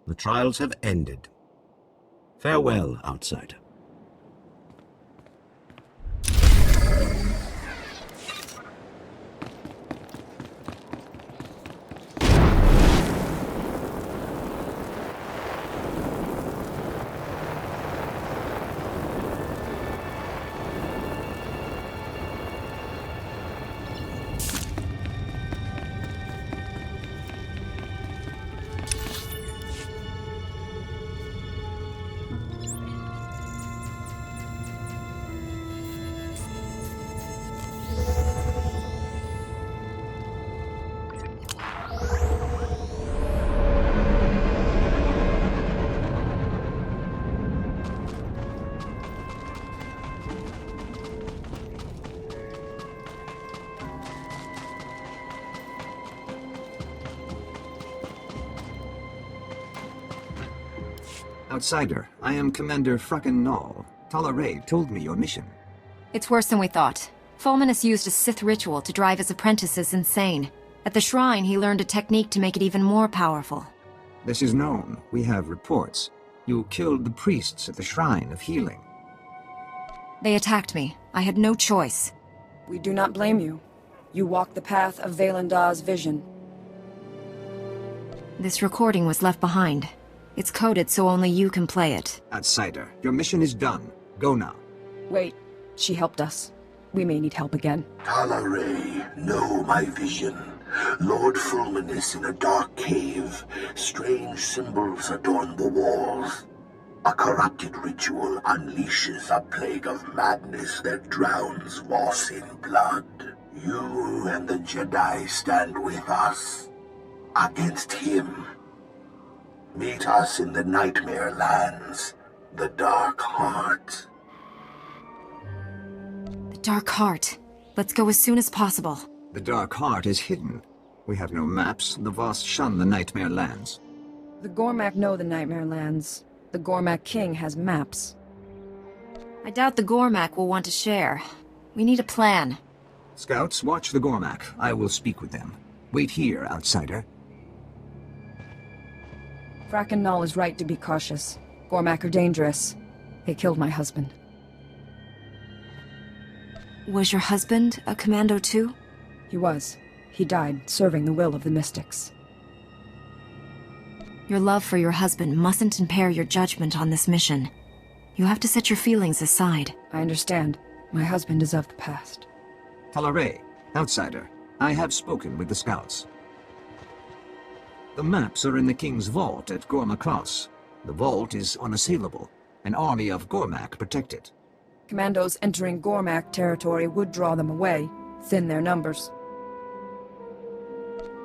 The trials have ended. Farewell, outsider. Outsider, I am Commander Fracken Null. Tala Ray told me your mission. It's worse than we thought. Fulminus used a Sith ritual to drive his apprentices insane. At the shrine, he learned a technique to make it even more powerful. This is known. We have reports. You killed the priests at the Shrine of Healing. They attacked me. I had no choice. We do not blame you. You walked the path of Valendar's vision. This recording was left behind. It's coded so only you can play it. Outsider, your mission is done. Go now. Wait. She helped us. We may need help again. Tala Ray, know my vision. Lord Fulminus in a dark cave. Strange symbols adorn the walls. A corrupted ritual unleashes a plague of madness that drowns Voss in blood. You and the Jedi stand with us. Against him. Meet us in the Nightmare Lands, the Dark Heart. The Dark Heart. Let's go as soon as possible. The Dark Heart is hidden. We have no maps. The Voss shun the Nightmare Lands. The Gormak know the Nightmare Lands. The Gormak King has maps. I doubt the Gormak will want to share. We need a plan. Scouts, watch the Gormak. I will speak with them. Wait here, outsider. Fracken Null is right to be cautious. Gormak are dangerous. They killed my husband. Was your husband a commando too? He was. He died serving the will of the Mystics. Your love for your husband mustn't impair your judgment on this mission. You have to set your feelings aside. I understand. My husband is of the past. Tala Ray, outsider. I have spoken with the scouts. The maps are in the King's vault at Gormak. The vault is unassailable. An army of Gormak protect it. Commandos entering Gormak territory would draw them away, thin their numbers.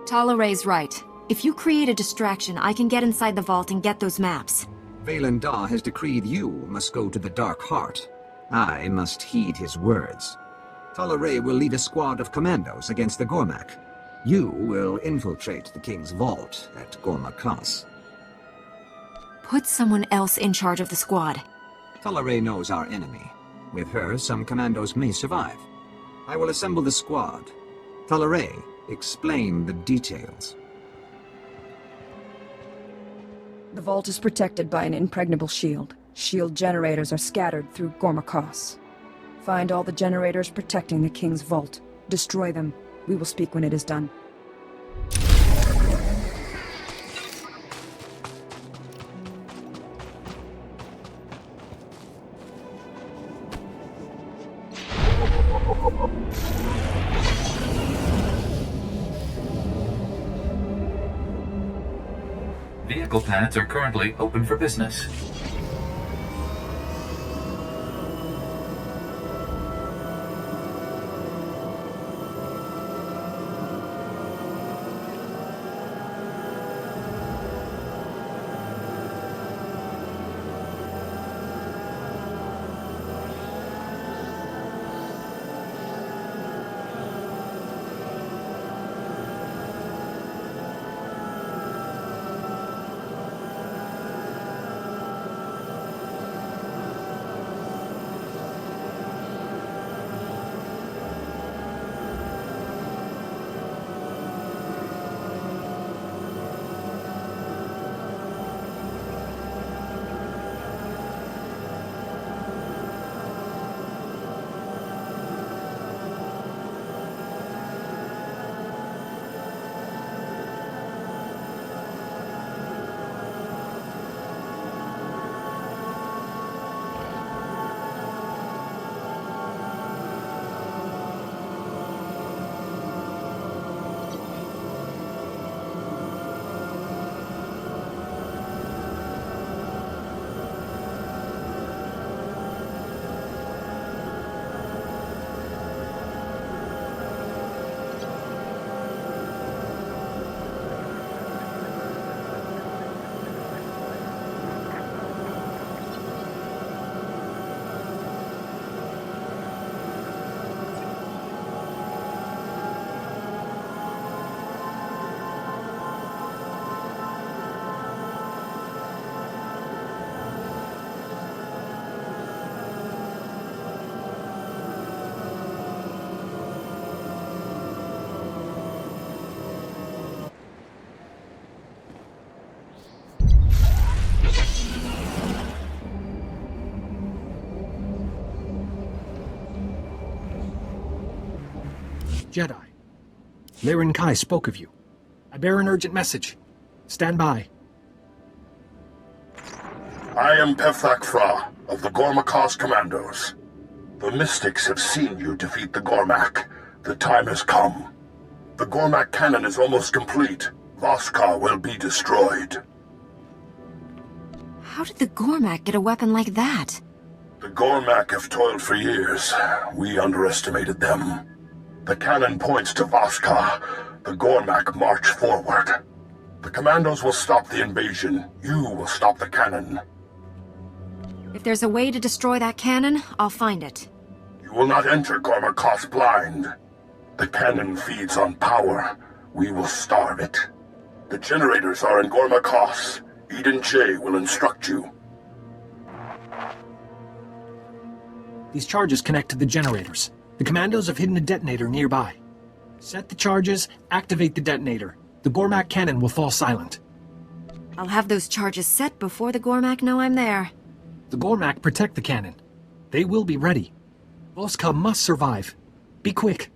Talaray's right. If you create a distraction, I can get inside the vault and get those maps. Valen Dar has decreed you must go to the Dark Heart. I must heed his words. Talaray will lead a squad of commandos against the Gormak. You will infiltrate the King's vault at Gormak. Put someone else in charge of the squad. Talaray knows our enemy. With her, some commandos may survive. I will assemble the squad. Talaray, explain the details. The vault is protected by an impregnable shield. Shield generators are scattered through Gormak. Find all the generators protecting the King's vault. Destroy them. We will speak when it is done. Vehicle pads are currently open for business. Jedi. Laren Kai spoke of you. I bear an urgent message. Stand by. I am Pefthak Fra, of the Gormak Commandos. The Mystics have seen you defeat the Gormak. The time has come. The Gormak cannon is almost complete. Voss-Ka will be destroyed. How did the Gormak get a weapon like that? The Gormak have toiled for years. We underestimated them. The cannon points to Voss-Ka. The Gormak march forward. The commandos will stop the invasion. You will stop the cannon. If there's a way to destroy that cannon, I'll find it. You will not enter Gormak blind. The cannon feeds on power. We will starve it. The generators are in Gormak. Eden J will instruct you. These charges connect to the generators. The commandos have hidden a detonator nearby. Set the charges, activate the detonator. The Gormak cannon will fall silent. I'll have those charges set before the Gormak know I'm there. The Gormak protect the cannon. They will be ready. Voss-Ka must survive. Be quick.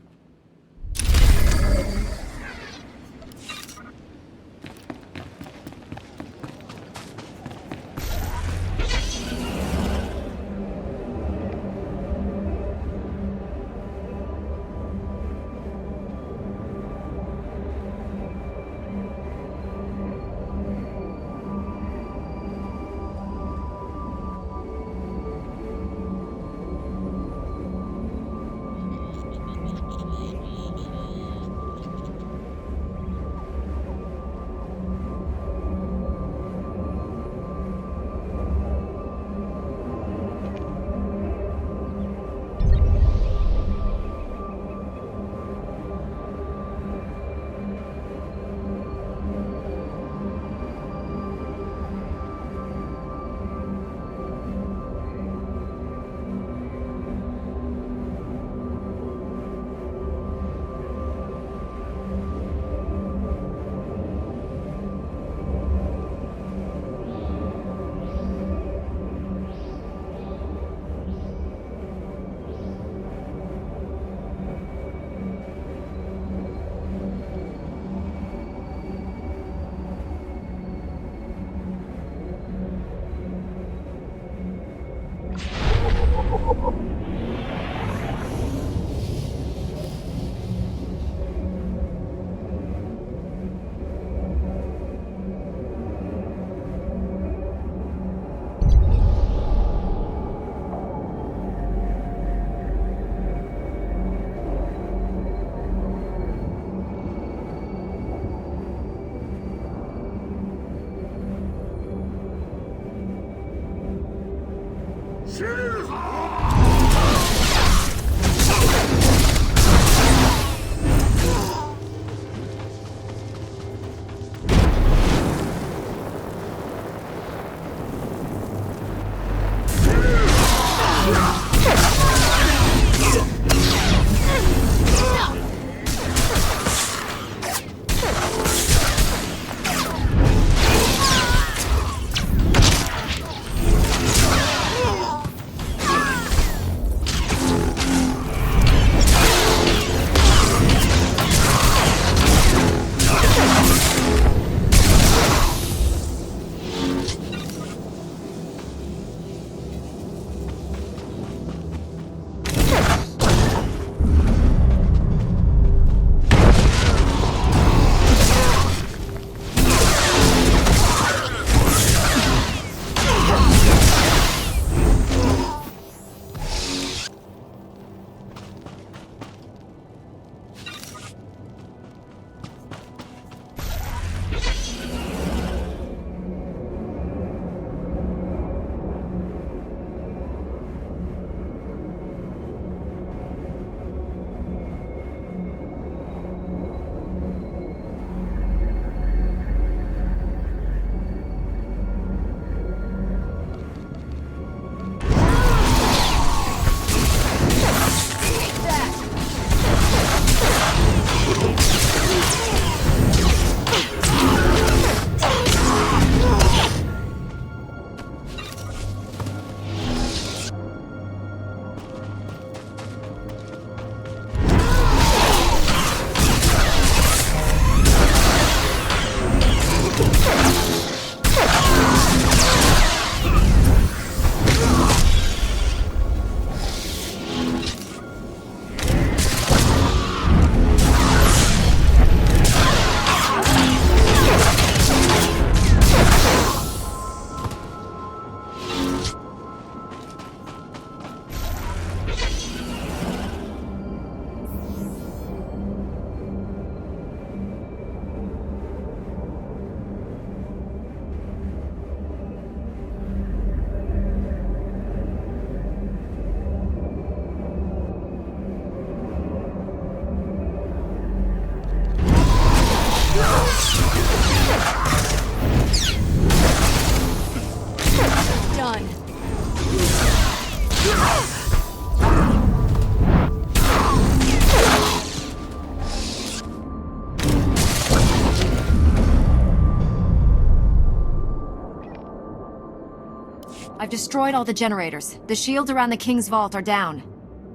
I've destroyed all the generators. The shields around the King's Vault are down.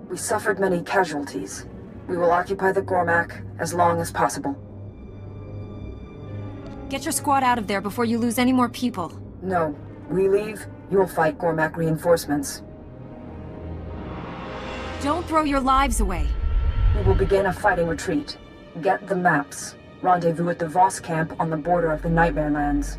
We suffered many casualties. We will occupy the Gormak as long as possible. Get your squad out of there before you lose any more people. No. We leave, you'll fight Gormak reinforcements. Don't throw your lives away. We will begin a fighting retreat. Get the maps. Rendezvous at the Voss camp on the border of the Nightmare Lands.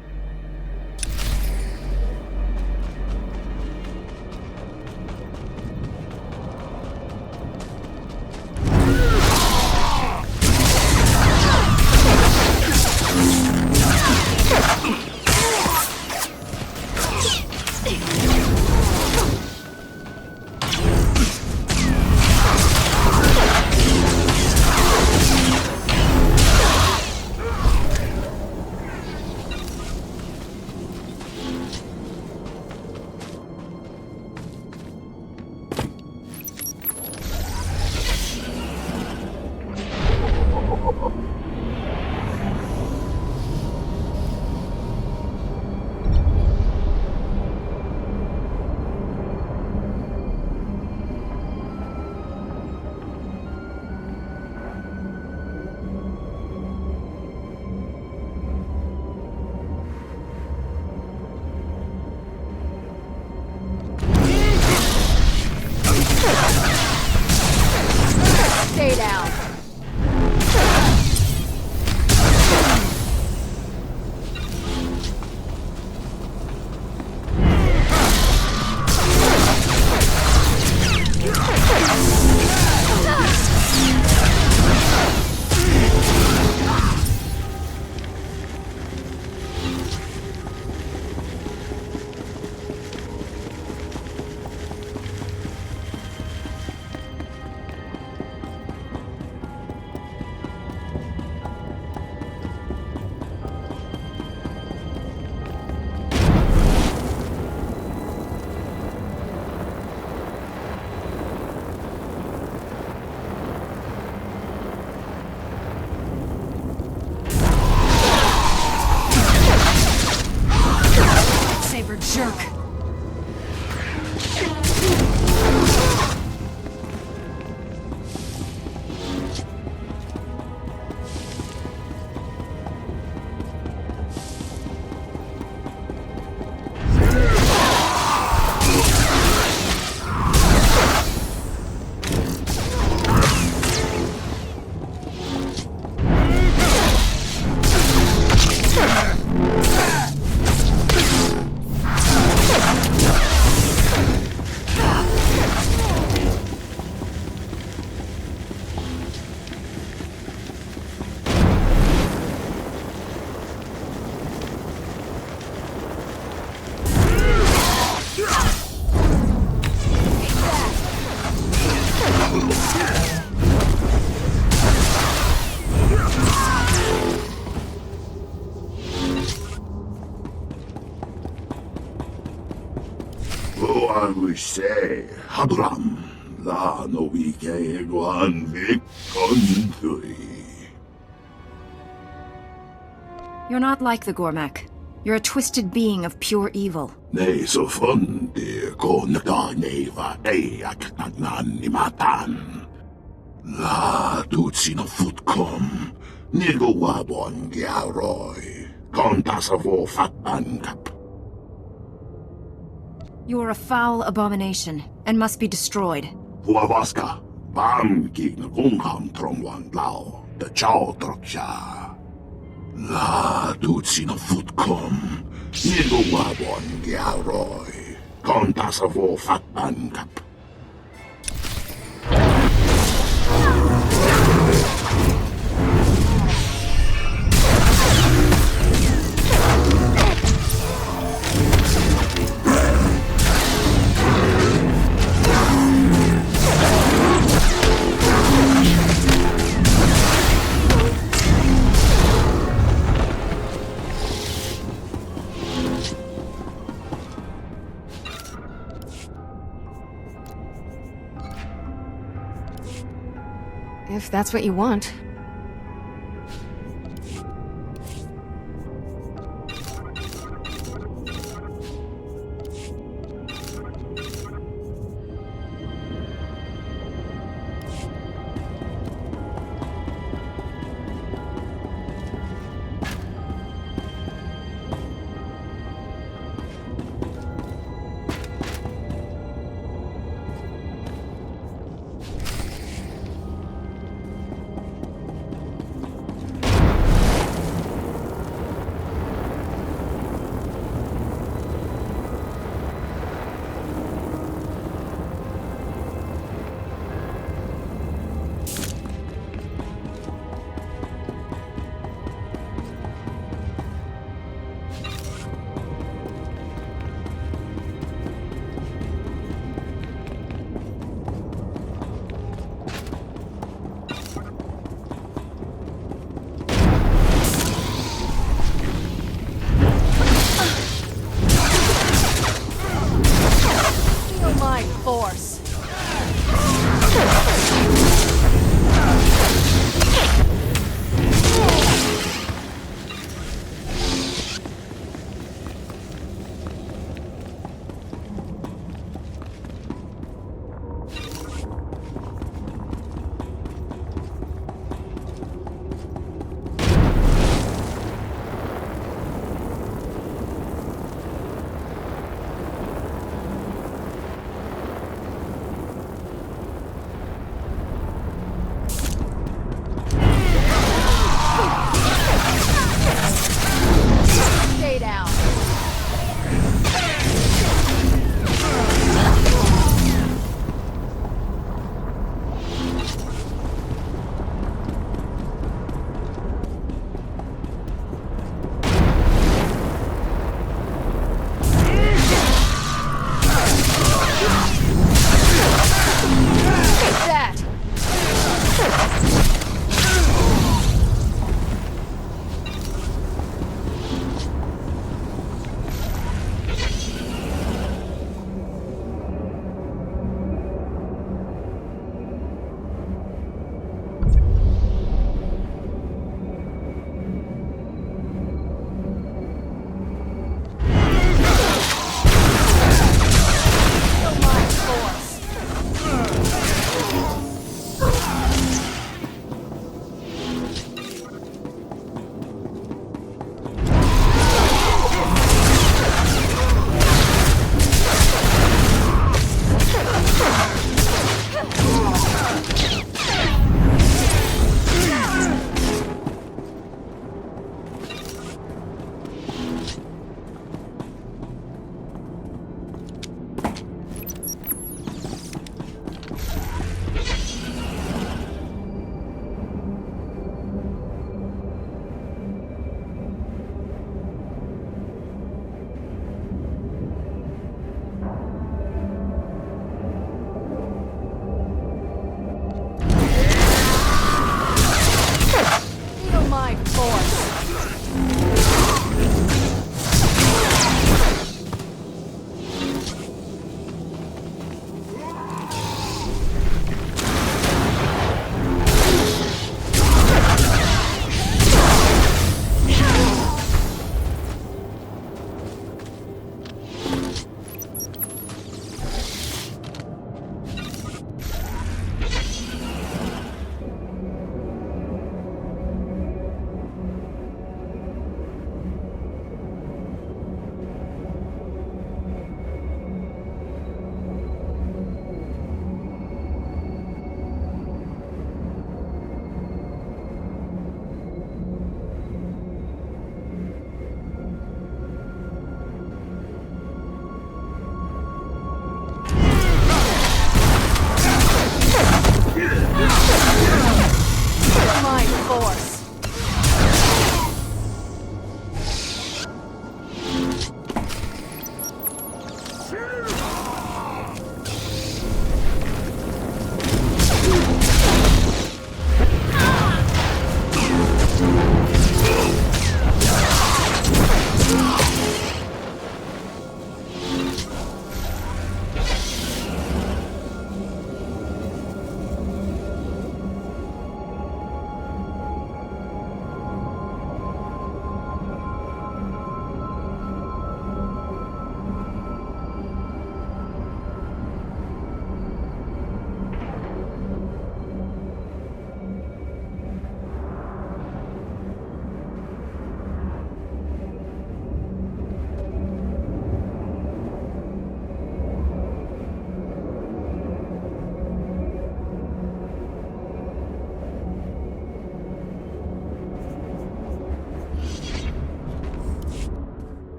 Loavuse, Habram, La Novike, Guan Vic, Contui. You're not like the Gormak. You're a twisted being of pure evil. Ne so fundi, kon neva eak nagnan nimatan. La tutsino futkom, nigo wabon giaroi, kontasavo fatbankap. You are a foul abomination, and must be destroyed. Voss-Ka, bam gigna gungham tromwan lao, the chow troksha. La tutsino futkom, nigo wabon giaroi, kontasavo fatbankap. If that's what you want. Force.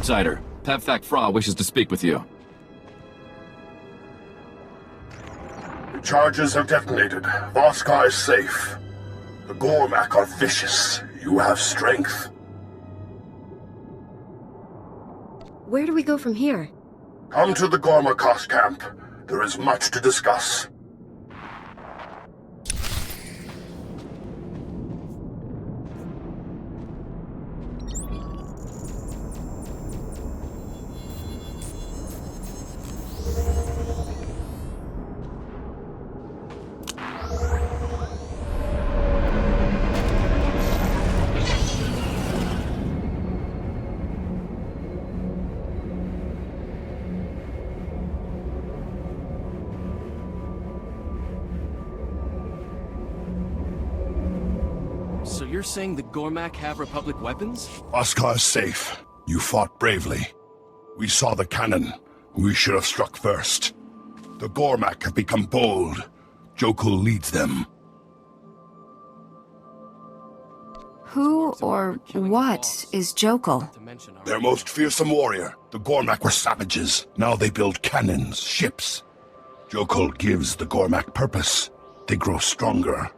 Outsider, Pevfak Fra wishes to speak with you. The charges have detonated. Voss-Ka is safe. The Gormak are vicious. You have strength. Where do we go from here? Come to the Gormak camp. There is much to discuss. So you're saying the Gormak have Republic weapons? Voss-Ka is safe. You fought bravely. We saw the cannon. We should have struck first. The Gormak have become bold. Jokul leads them. Who or what is Jokul? Their most fearsome warrior. The Gormak were savages. Now they build cannons, ships. Jokul gives the Gormak purpose. They grow stronger.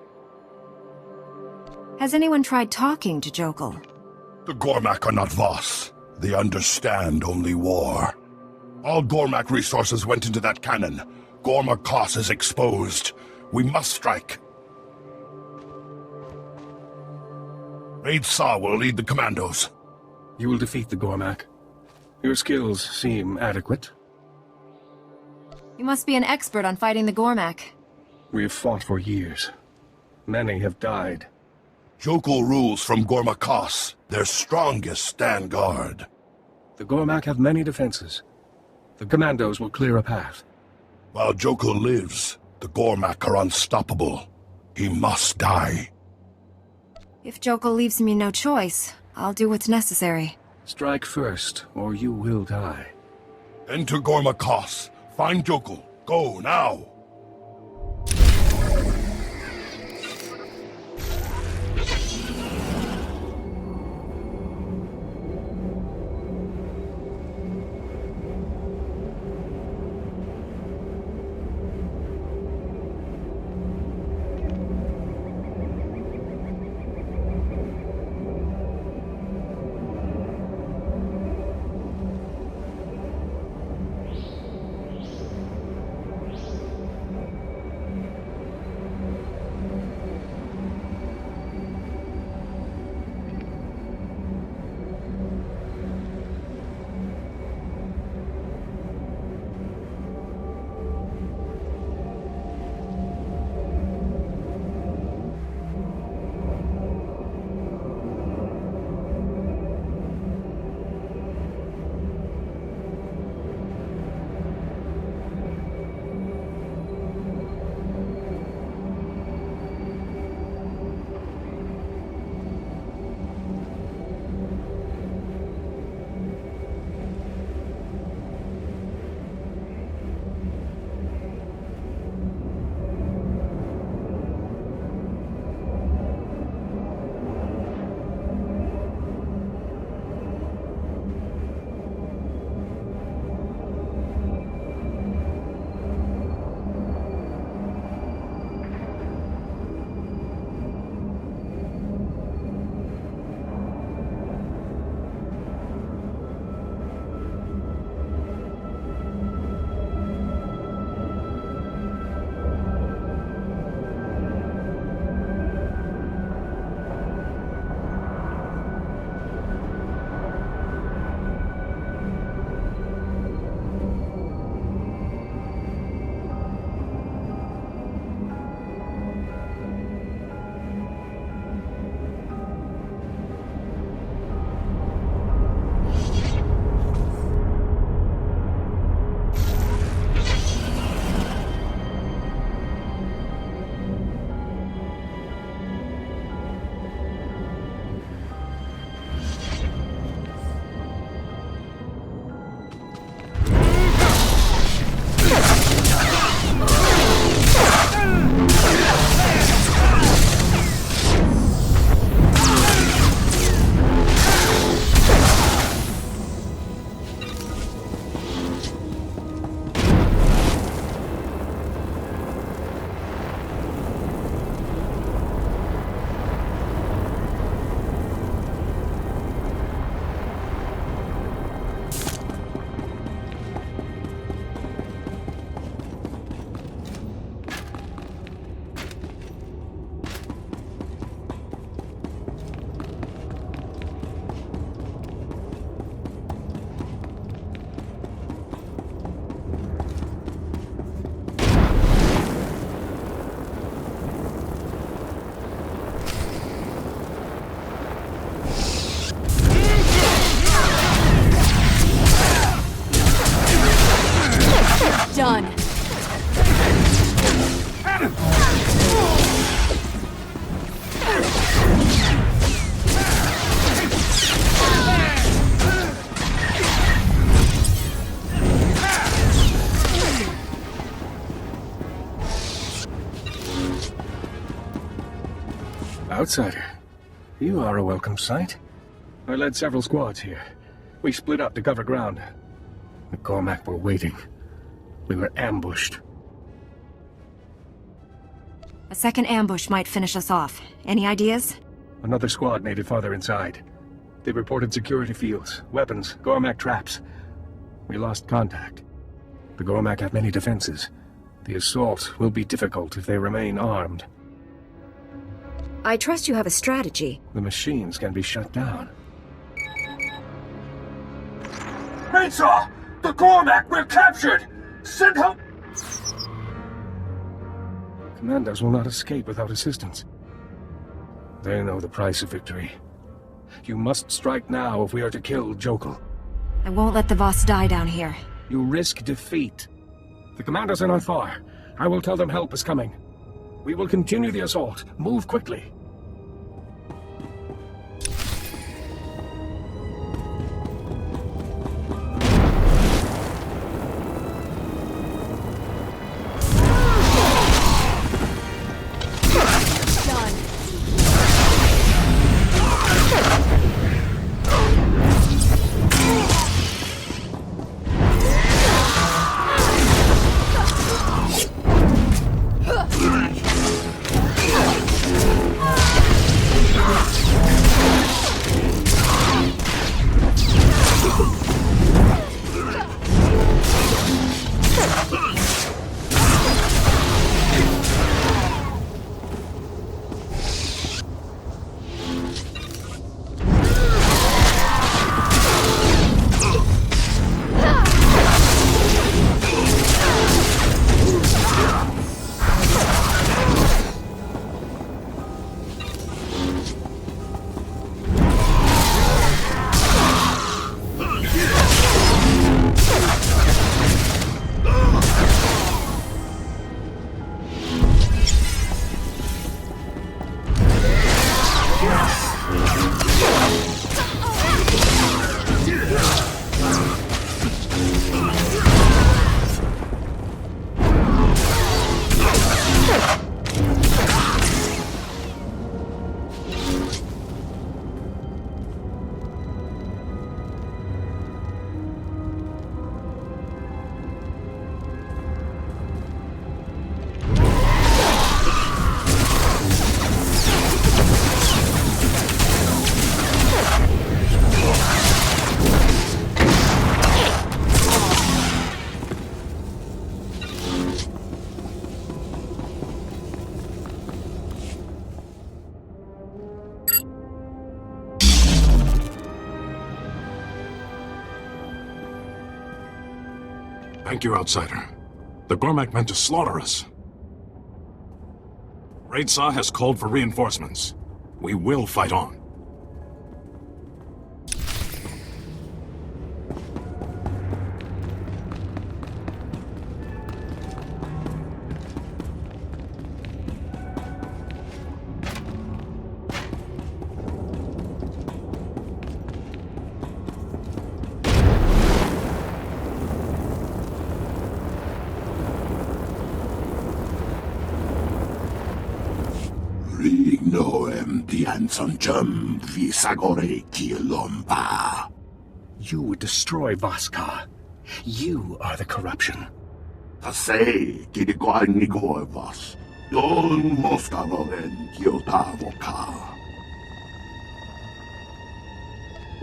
Has anyone tried talking to Jokul? The Gormak are not Voss. They understand only war. All Gormak resources went into that cannon. Gormak Koss is exposed. We must strike. Raid Sa will lead the commandos. You will defeat the Gormak. Your skills seem adequate. You must be an expert on fighting the Gormak. We have fought for years. Many have died. Jokul rules from Gormak Koss. Their strongest stand guard. The Gormak have many defenses. The commandos will clear a path. While Jokul lives, the Gormak are unstoppable. He must die. If Jokul leaves me no choice, I'll do what's necessary. Strike first, or you will die. Enter Gormak Koss. Find Jokul. Go, now! Outsider, you are a welcome sight. I led several squads here. We split up to cover ground. The Gormak were waiting. We were ambushed. A second ambush might finish us off. Any ideas? Another squad made it farther inside. They reported security fields, weapons, Gormak traps. We lost contact. The Gormak have many defenses. The assault will be difficult if they remain armed. I trust you have a strategy. The machines can be shut down. Mesa! The Gormak were captured! Send help! Commandos will not escape without assistance. They know the price of victory. You must strike now if we are to kill Jokul. I won't let the Voss die down here. You risk defeat. The commandos are not far. I will tell them help is coming. We will continue the assault. Move quickly. Thank you, Outsider. The Gormak meant to slaughter us. Raidsaw has called for reinforcements. We will fight on. You would destroy Voss-Ka. You are the corruption.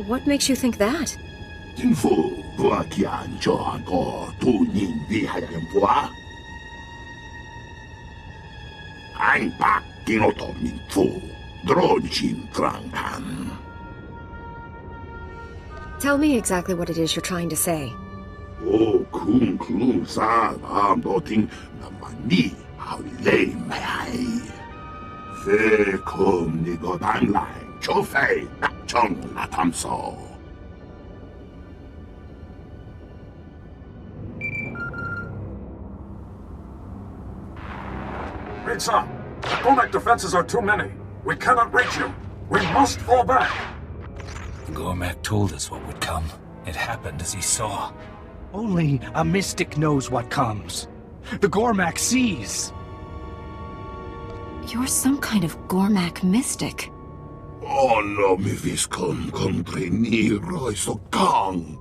What makes you think that? Tell me exactly what it is you're trying to say. Raidsaw, the Gormak defenses are too many. We cannot reach you. We must fall back. Gormak told us what would come. It happened as he saw. Only a mystic knows what comes. The Gormak sees. You're some kind of Gormak mystic. No mi viscom compreniro so kong.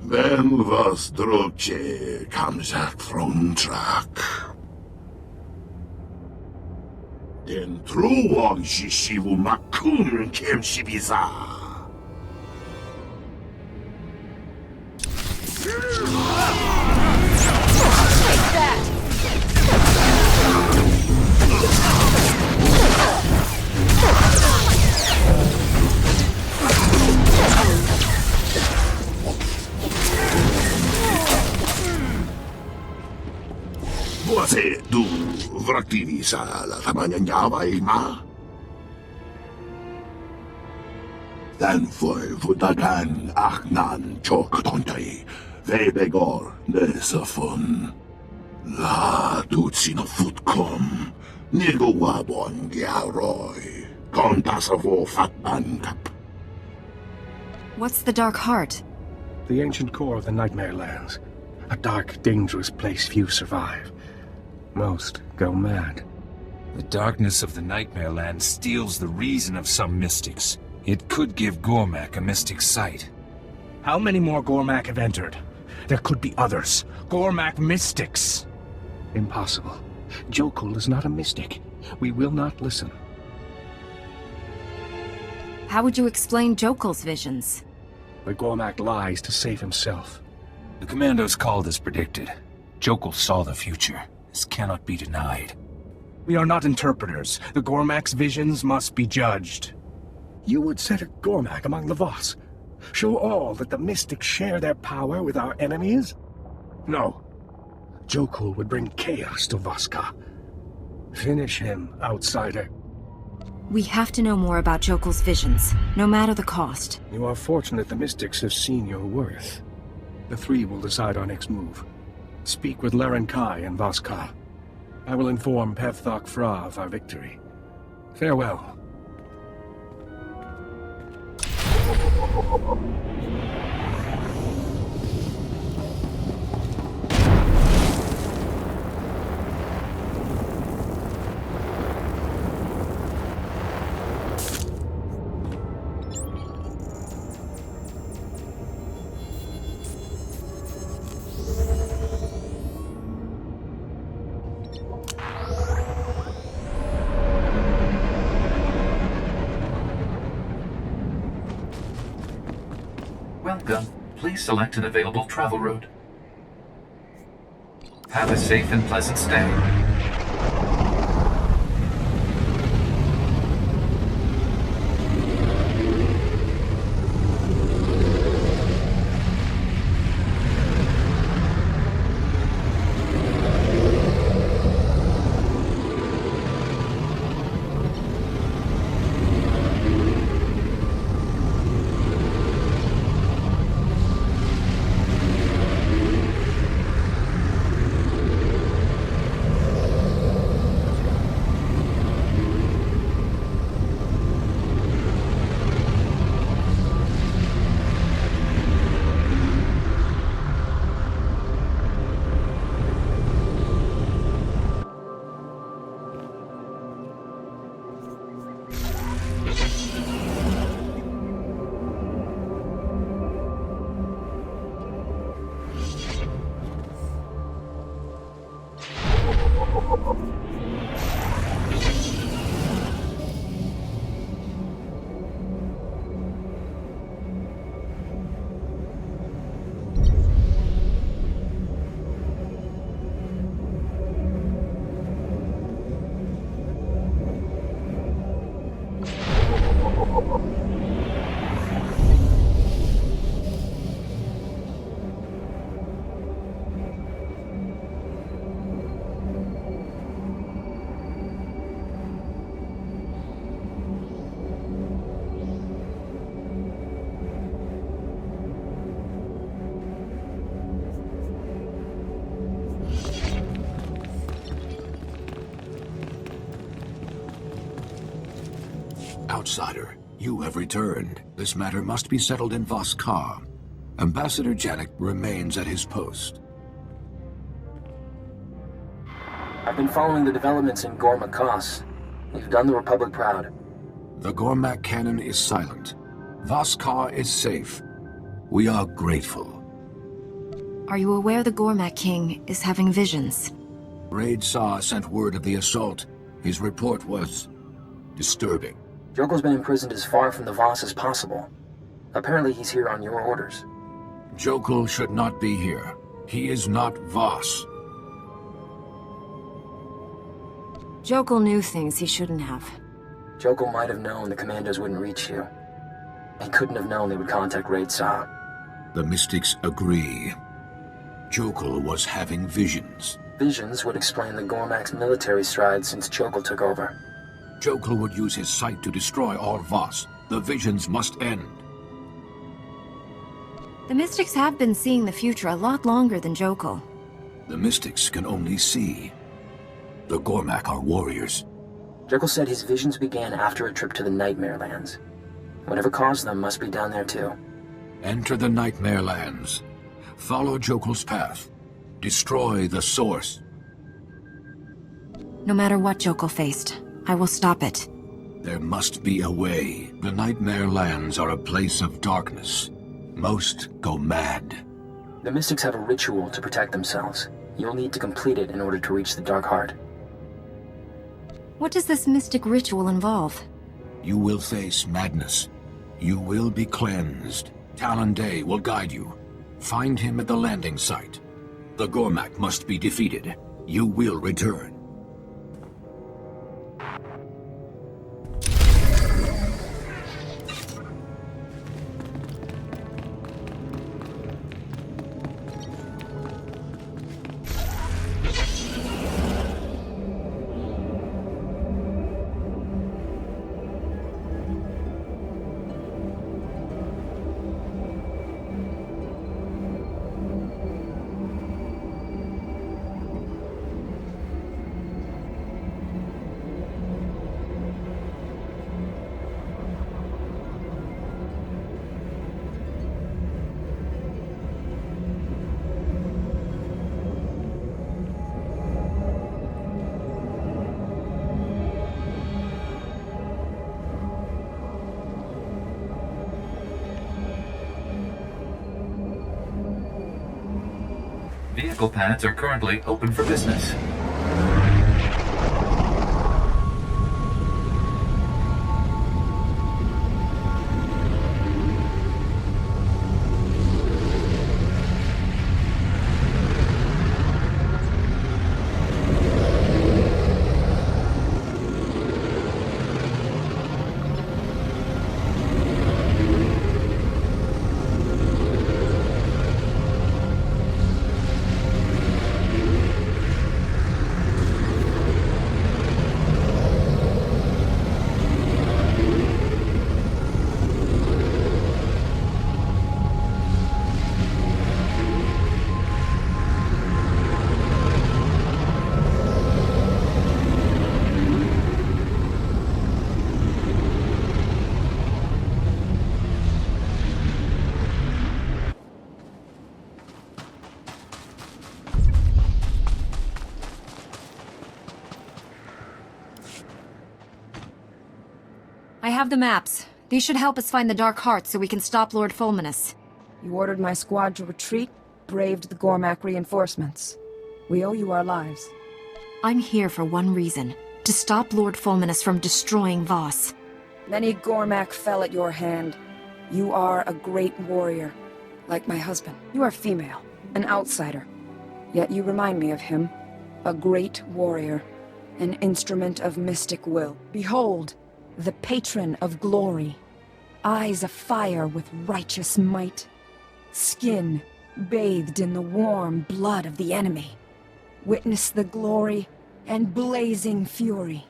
Vem was droche kamzak from track. Den truwag shishivu makun kem shibiza. Take that! Buase du vrativi sa la tamanya nyawai ma. Dan foi vutagan achnan chok tontay. Vebegor nesafon. La xenophobic nigawabon gyaroy. Kontasavo fatban kap. What's the Dark Heart? The ancient core of the Nightmare Lands. A dark, dangerous place few survive. Most go mad. The darkness of the Nightmare Land steals the reason of some mystics. It could give Gormak a mystic sight. How many more Gormak have entered? There could be others. Gormak mystics. Impossible. Jokul is not a mystic. We will not listen. How would you explain Jokul's visions? The Gormak lies to save himself. The commandos called as predicted. Jokul saw the future. This cannot be denied. We are not interpreters. The Gormak's visions must be judged. You would set a Gormak among the Voss. Show all that the mystics share their power with our enemies? No. Jokul would bring chaos to Voss-Ka. Finish him, outsider. We have to know more about Jokul's visions, no matter the cost. You are fortunate the mystics have seen your worth. The three will decide our next move. Speak with Laren Kai and Voss-Ka. I will inform Pevthok Fra of our victory. Farewell. Welcome. Please select an available travel route. Have a safe and pleasant stay. Outsider, you have returned. This matter must be settled in Voss-Ka. Ambassador Janik remains at his post. I've been following the developments in Gormak. You've done the Republic proud. The Gormak cannon is silent. Voss-Ka is safe. We are grateful. Are you aware the Gormak King is having visions? Raid Saw sent word of the assault. His report was disturbing. Jokel's been imprisoned as far from the Voss as possible. Apparently he's here on your orders. Jokel should not be here. He is not Voss. Jokel knew things he shouldn't have. Jokel might have known the commandos wouldn't reach you. He couldn't have known they would contact Raid Saw. The Mystics agree. Jokel was having visions. Visions would explain the Gormak's military strides since Jokel took over. Jokel would use his sight to destroy all Voss. The visions must end. The Mystics have been seeing the future a lot longer than Jokel. The Mystics can only see. The Gormak are warriors. Jokel said his visions began after a trip to the Nightmare Lands. Whatever caused them must be down there too. Enter the Nightmare Lands. Follow Jokel's path. Destroy the source. No matter what Jokel faced, I will stop it. There must be a way. The Nightmare Lands are a place of darkness. Most go mad. The Mystics have a ritual to protect themselves. You'll need to complete it in order to reach the Dark Heart. What does this mystic ritual involve? You will face madness. You will be cleansed. Talon Day will guide you. Find him at the landing site. The Gormak must be defeated. You will return. Vehicle pads are currently open for business. I have the maps. These should help us find the Dark Heart so we can stop Lord Fulminus. You ordered my squad to retreat, braved the Gormak reinforcements. We owe you our lives. I'm here for one reason. To stop Lord Fulminus from destroying Voss. Many Gormak fell at your hand. You are a great warrior. Like my husband. You are female. An outsider. Yet you remind me of him. A great warrior. An instrument of mystic will. Behold! The patron of glory. Eyes afire with righteous might. Skin bathed in the warm blood of the enemy. Witness the glory and blazing fury.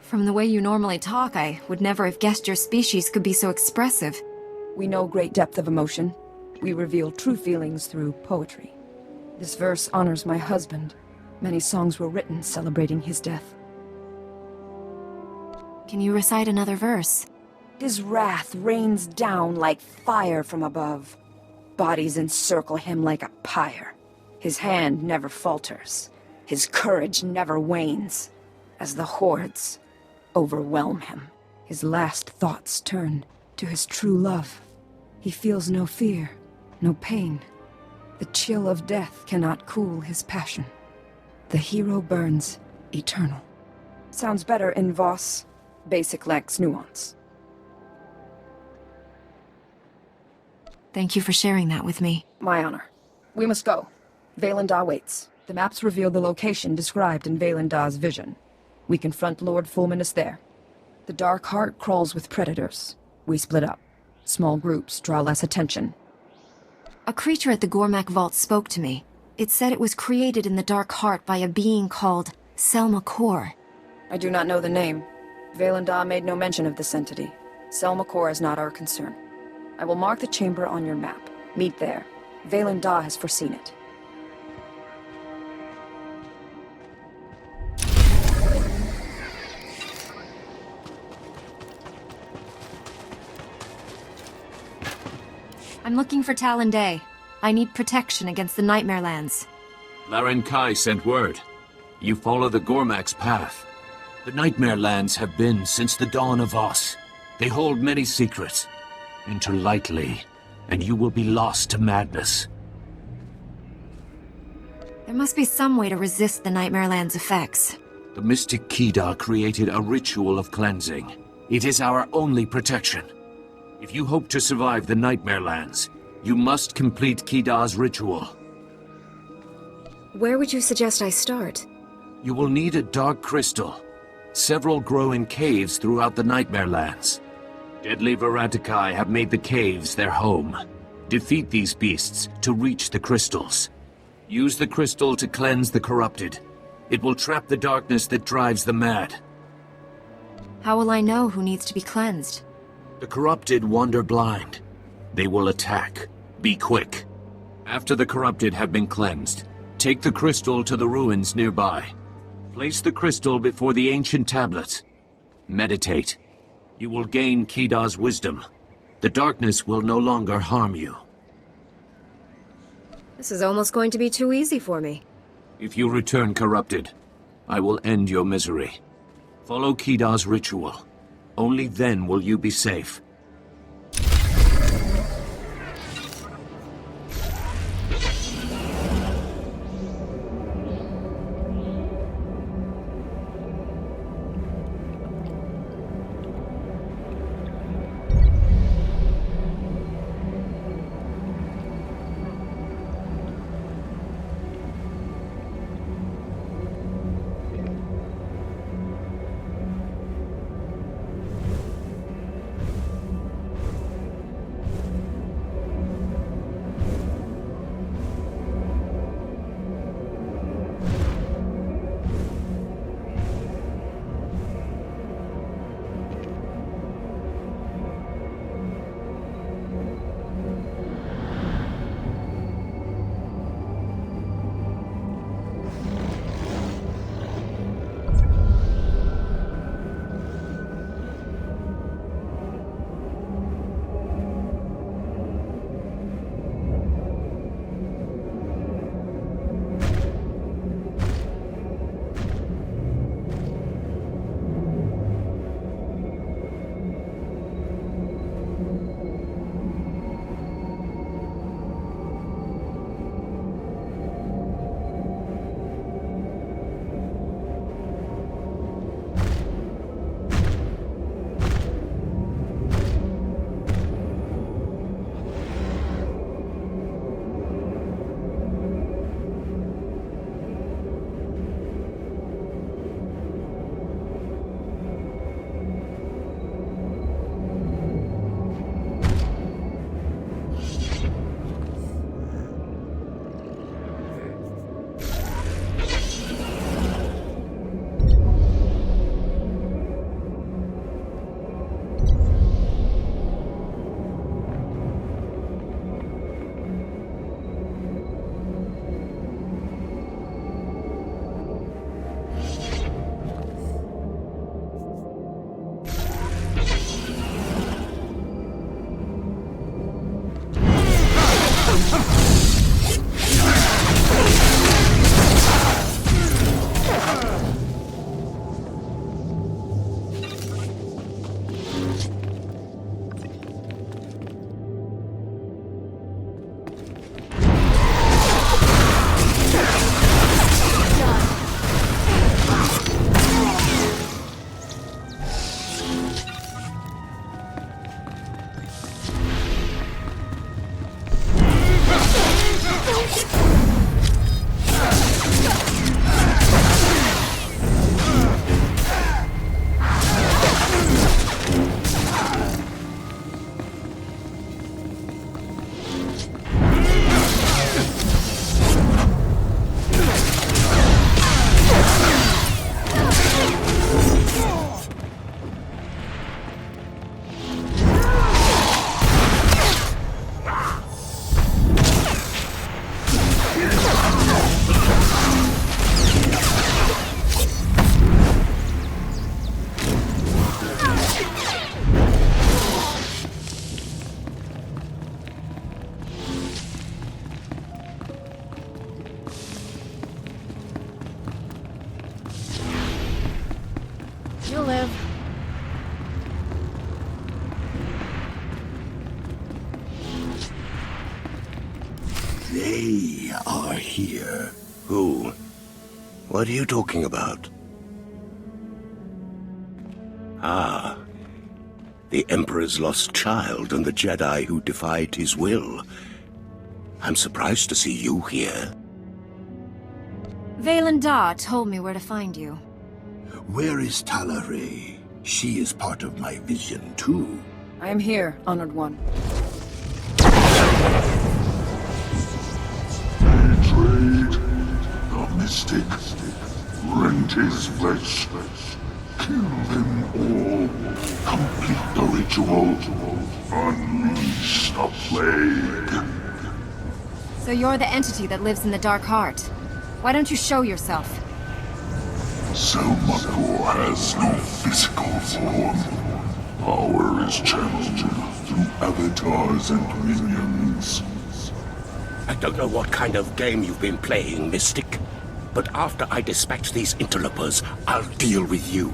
From the way you normally talk, I would never have guessed your species could be so expressive. We know great depth of emotion. We reveal true feelings through poetry. This verse honors my husband. Many songs were written celebrating his death. Can you recite another verse? His wrath rains down like fire from above. Bodies encircle him like a pyre. His hand never falters. His courage never wanes. As the hordes overwhelm him. His last thoughts turn to his true love. He feels no fear, no pain. The chill of death cannot cool his passion. The hero burns eternal. Sounds better in Voss. Basic lacks nuance. Thank you for sharing that with me. My honor. We must go. Vaylendar waits. The maps reveal the location described in Vaylendar's vision. We confront Lord Fulminus there. The Dark Heart crawls with predators. We split up. Small groups draw less attention. A creature at the Gormak vault spoke to me. It said it was created in the Dark Heart by a being called Selma Kor. I do not know the name. Vaylendar made no mention of this entity. Selma Kor is not our concern. I will mark the chamber on your map. Meet there. Vaylendar has foreseen it. I'm looking for Talon Day. I need protection against the Nightmare Lands. Laren Kai sent word. You follow the Gormak's path. The Nightmare Lands have been since the dawn of Voss. They hold many secrets. Enter lightly, and you will be lost to madness. There must be some way to resist the Nightmare Lands' effects. The mystic Kedar created a ritual of cleansing. It is our only protection. If you hope to survive the Nightmare Lands, you must complete Kedar's ritual. Where would you suggest I start? You will need a dark crystal. Several grow in caves throughout the Nightmare Lands. Deadly Varatikai have made the caves their home. Defeat these beasts to reach the crystals. Use the crystal to cleanse the corrupted. It will trap the darkness that drives the mad. How will I know who needs to be cleansed? The corrupted wander blind. They will attack. Be quick. After the corrupted have been cleansed, take the crystal to the ruins nearby. Place the crystal before the ancient tablets. Meditate. You will gain Kedar's wisdom. The darkness will no longer harm you. This is almost going to be too easy for me. If you return corrupted, I will end your misery. Follow Kedar's ritual. Only then will you be safe. They are here. Who? What are you talking about? Ah. The Emperor's lost child and the Jedi who defied his will. I'm surprised to see you here. Valen Da told me where to find you. Where is Talare? She is part of my vision, too. I am here, Honored One. Betrayed the mystic, rent his flesh, kill them all, complete the ritual, unleash the plague. So you're the entity that lives in the Dark Heart. Why don't you show yourself? SWTOR has no physical form. Power is channeled through avatars and minions. I don't know what kind of game you've been playing, Mystic, but after I dispatch these interlopers, I'll deal with you.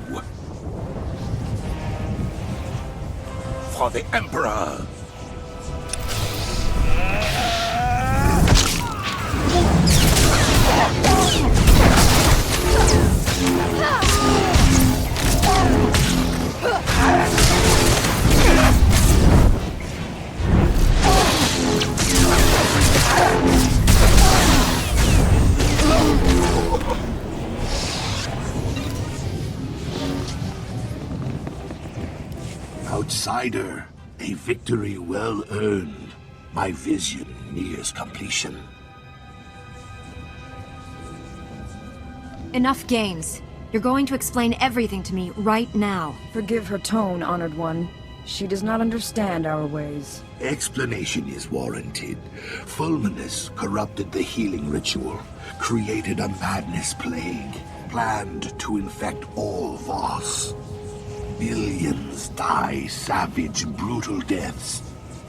For the Emperor! Outsider, a victory well earned. My vision nears completion. Enough games. You're going to explain everything to me right now. Forgive her tone, Honored One. She does not understand our ways. Explanation is warranted. Fulminus corrupted the healing ritual, created a madness plague, planned to infect all Voss. Billions die savage, brutal deaths.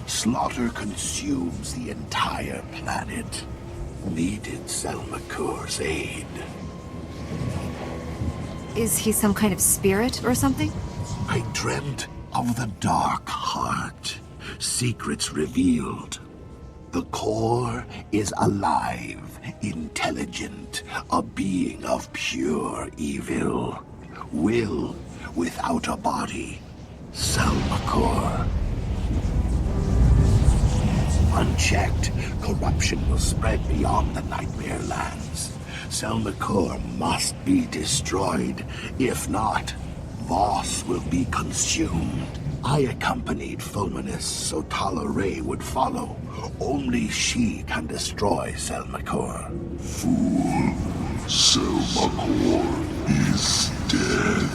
Slaughter consumes the entire planet. Needed Selmakur's aid. Is he some kind of spirit or something? I dreamt of the Dark Heart. Secrets revealed. The core is alive, intelligent, a being of pure evil. Will without a body. Selmakur. Unchecked, corruption will spread beyond the Nightmare Lands. Selmakur must be destroyed. If not, Voss will be consumed. I accompanied Fulminus so Talare would follow. Only she can destroy Selmakur. Fool. Selmakur is dead.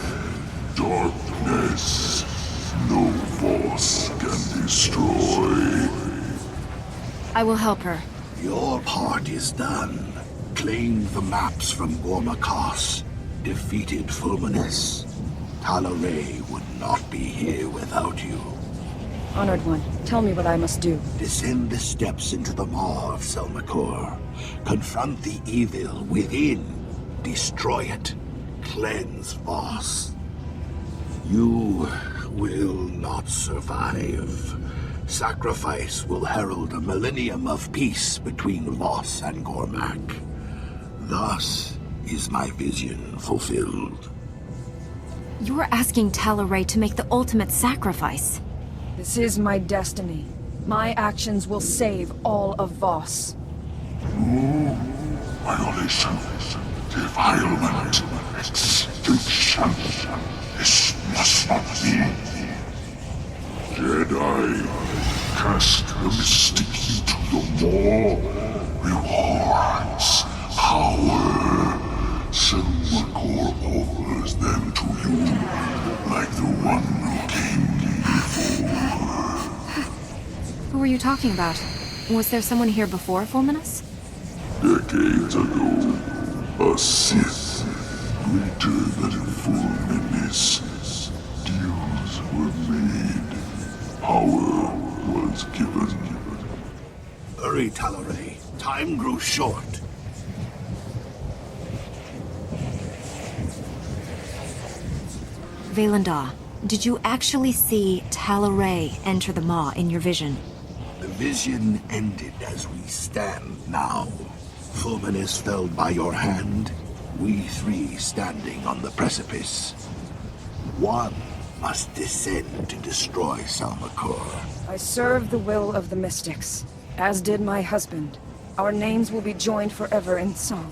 Darkness. No Voss can destroy. I will help her. Your part is done. Claimed the maps from Gormak. Defeated Fulminus. Talare would not be here without you. Honored One, tell me what I must do. Descend the steps into the maw of Selmakur. Confront the evil within. Destroy it. Cleanse Voss. You will not survive. Sacrifice will herald a millennium of peace between Voss and Gormak. Thus is my vision fulfilled. You're asking Talare to make the ultimate sacrifice. This is my destiny. My actions will save all of Voss. Violation, defilement, extinction. This must not be. Jedi, cast the mystic into the maw. Rewards, power. Selmakur offers them to you, like the one who came before. Who are you talking about? Was there someone here before Fulminus? Decades ago, a Sith greater than Fulminus. Deals were made. Power was given. Hurry, Talare. Time grows short. Valen Da, did you actually see Talare enter the maw in your vision? The vision ended as we stand now. Fulminus fell by your hand, we three standing on the precipice. One must descend to destroy Salmakor. I serve the will of the Mystics, as did my husband. Our names will be joined forever in song.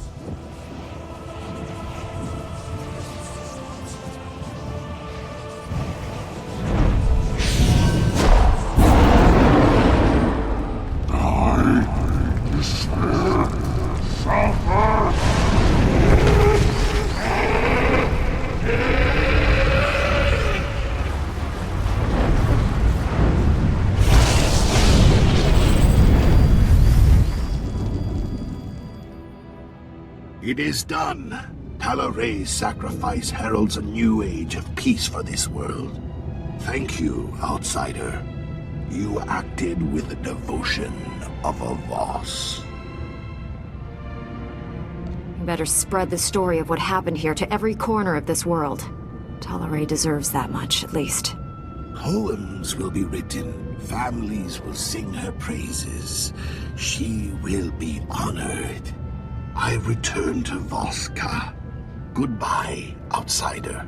It is done. Taloray's sacrifice heralds a new age of peace for this world. Thank you, outsider. You acted with the devotion of a Voss. You better spread the story of what happened here to every corner of this world. Talaray deserves that much, at least. Poems will be written. Families will sing her praises. She will be honored. I return to Voss-Ka. Goodbye, outsider.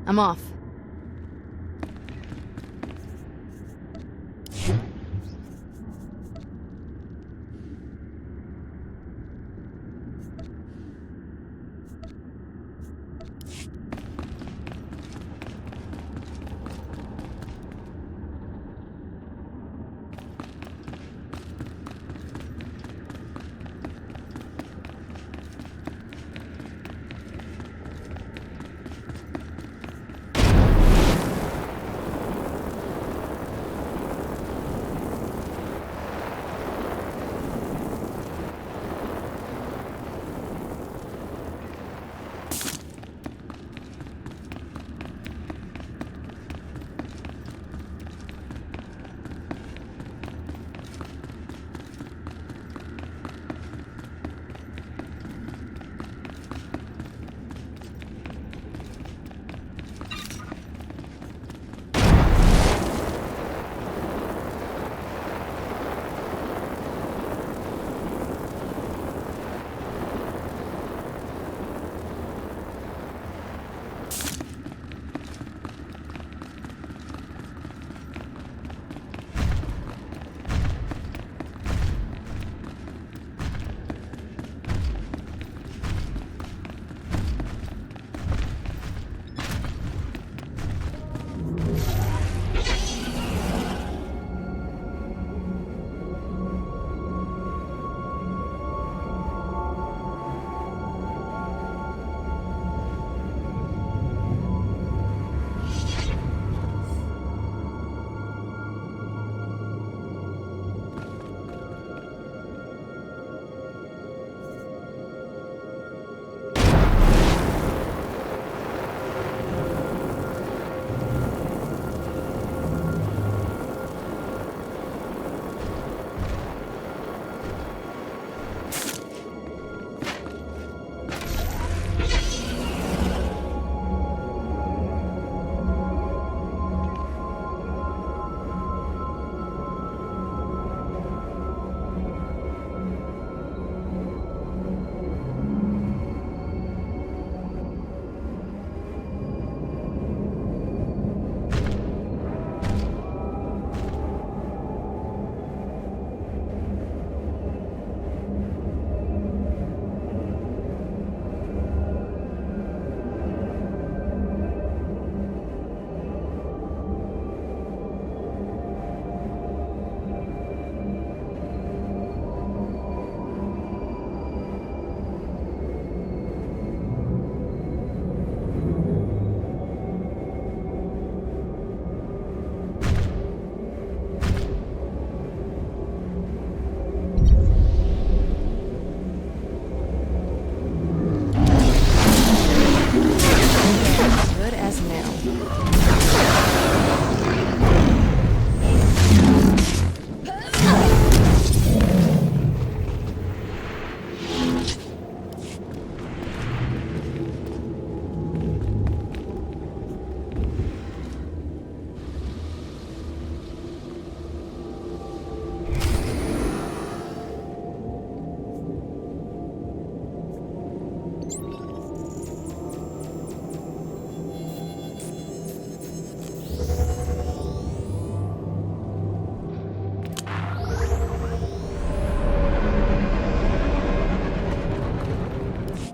I'm off.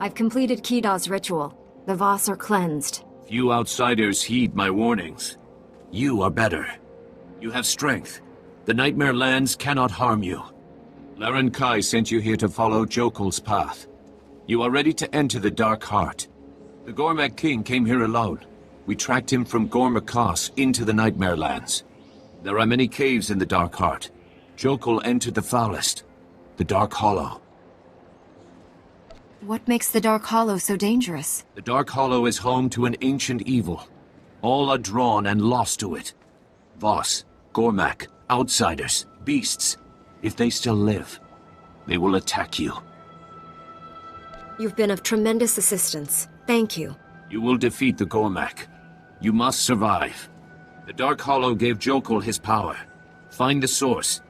I've completed Kida's ritual. The Voss are cleansed. Few outsiders heed my warnings. You are better. You have strength. The Nightmare Lands cannot harm you. Laren Kai sent you here to follow Jokul's path. You are ready to enter the Dark Heart. The Gormak King came here alone. We tracked him from Gormak into the Nightmare Lands. There are many caves in the Dark Heart. Jokul entered the foulest, the Dark Hollow. What makes the Dark Hollow so dangerous? The Dark Hollow is home to an ancient evil. All are drawn and lost to it. Voss, Gormak, outsiders, beasts. If they still live, they will attack you. You've been of tremendous assistance. Thank you. You will defeat the Gormak. You must survive. The Dark Hollow gave Jokul his power. Find the source.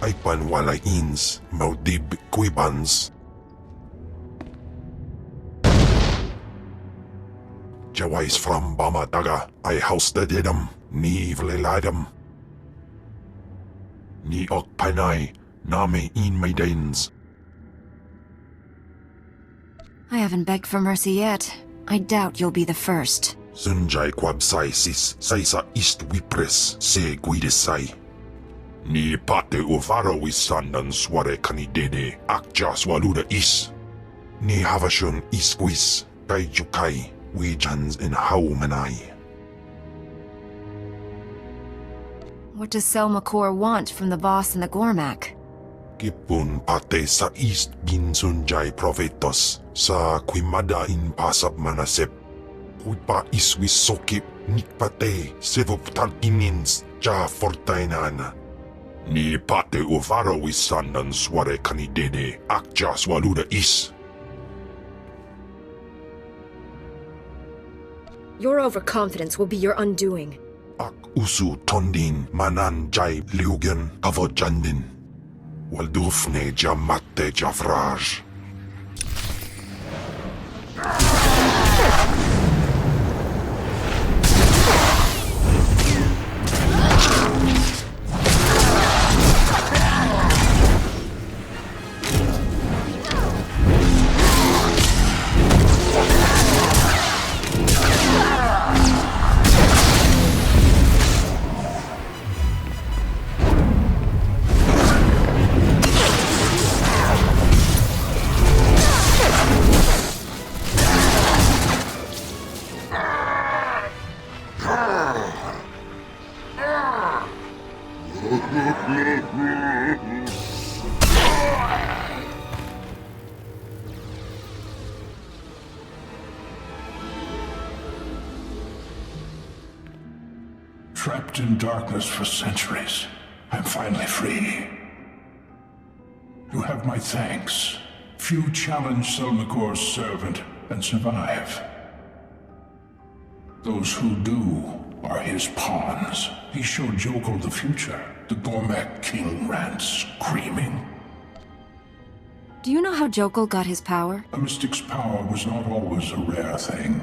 Aipan walay ins, maudib kuibans. Jawais from Bamataga, I housted idem, ni vleladem. Ni ok panay, name in maidens. I haven't begged for mercy yet. I doubt you'll be the first. Sunjay kwabsay sis, sa east wipres, se guidesay. Ni pate uvara wisandan sware kanidede, akja swaluda is. Ni havashun isquis, kay jukai, wijans in haumanay. What does Selmakor want from the Voss and the Gormak? Kipun pate sa east bin sunjay profetos, sa quimada in pasab manasep. Kuipa iswis sokip, nikpate, sevup tankinins, ja fortainana. Ni pate uvara wisandan sware kanidede, akja swaluda is. Your overconfidence will be your undoing. Ak usu tondin manan jay liugen kavodjandin. Waldufne jamatte jafraj. Trapped in darkness for centuries, I'm finally free. You have my thanks. Few challenge Selmakor's servant and survive. Those who do are his pawns. He showed Jokul the future. The Gormak king ran screaming. Do you know how Jokul got his power? A mystic's power was not always a rare thing.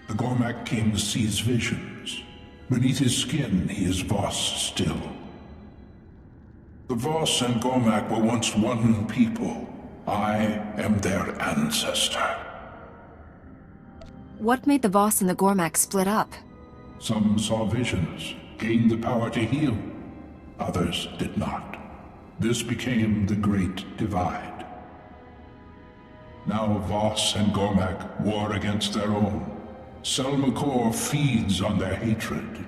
The Gormak king sees visions. Beneath his skin, he is Voss still. The Voss and Gormak were once one people. I am their ancestor. What made the Voss and the Gormak split up? Some saw visions, gained the power to heal. Others did not. This became the Great Divide. Now Voss and Gormak war against their own. Selmakor feeds on their hatred.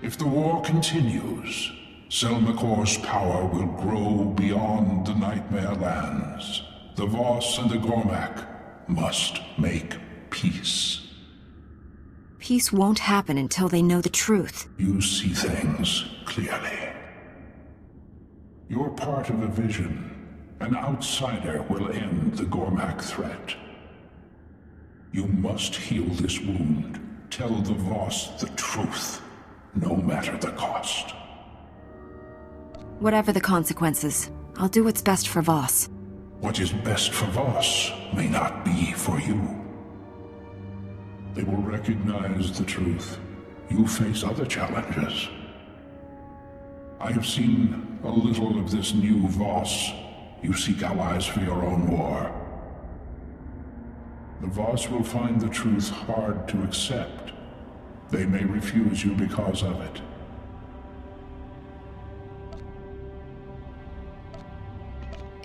If the war continues, Selmakor's power will grow beyond the Nightmare Lands. The Voss and the Gormak must make peace. peace won't happen until they know the truth. You see things clearly. You're part of a vision. An outsider will end the Gormak threat. You must heal this wound. Tell the Voss the truth, no matter the cost. Whatever the consequences, I'll do what's best for Voss. What is best for Voss may not be for you. They will recognize the truth. You face other challenges. I have seen a little of this new Voss. You seek allies for your own war. The Voss will find the truth hard to accept. They may refuse you because of it.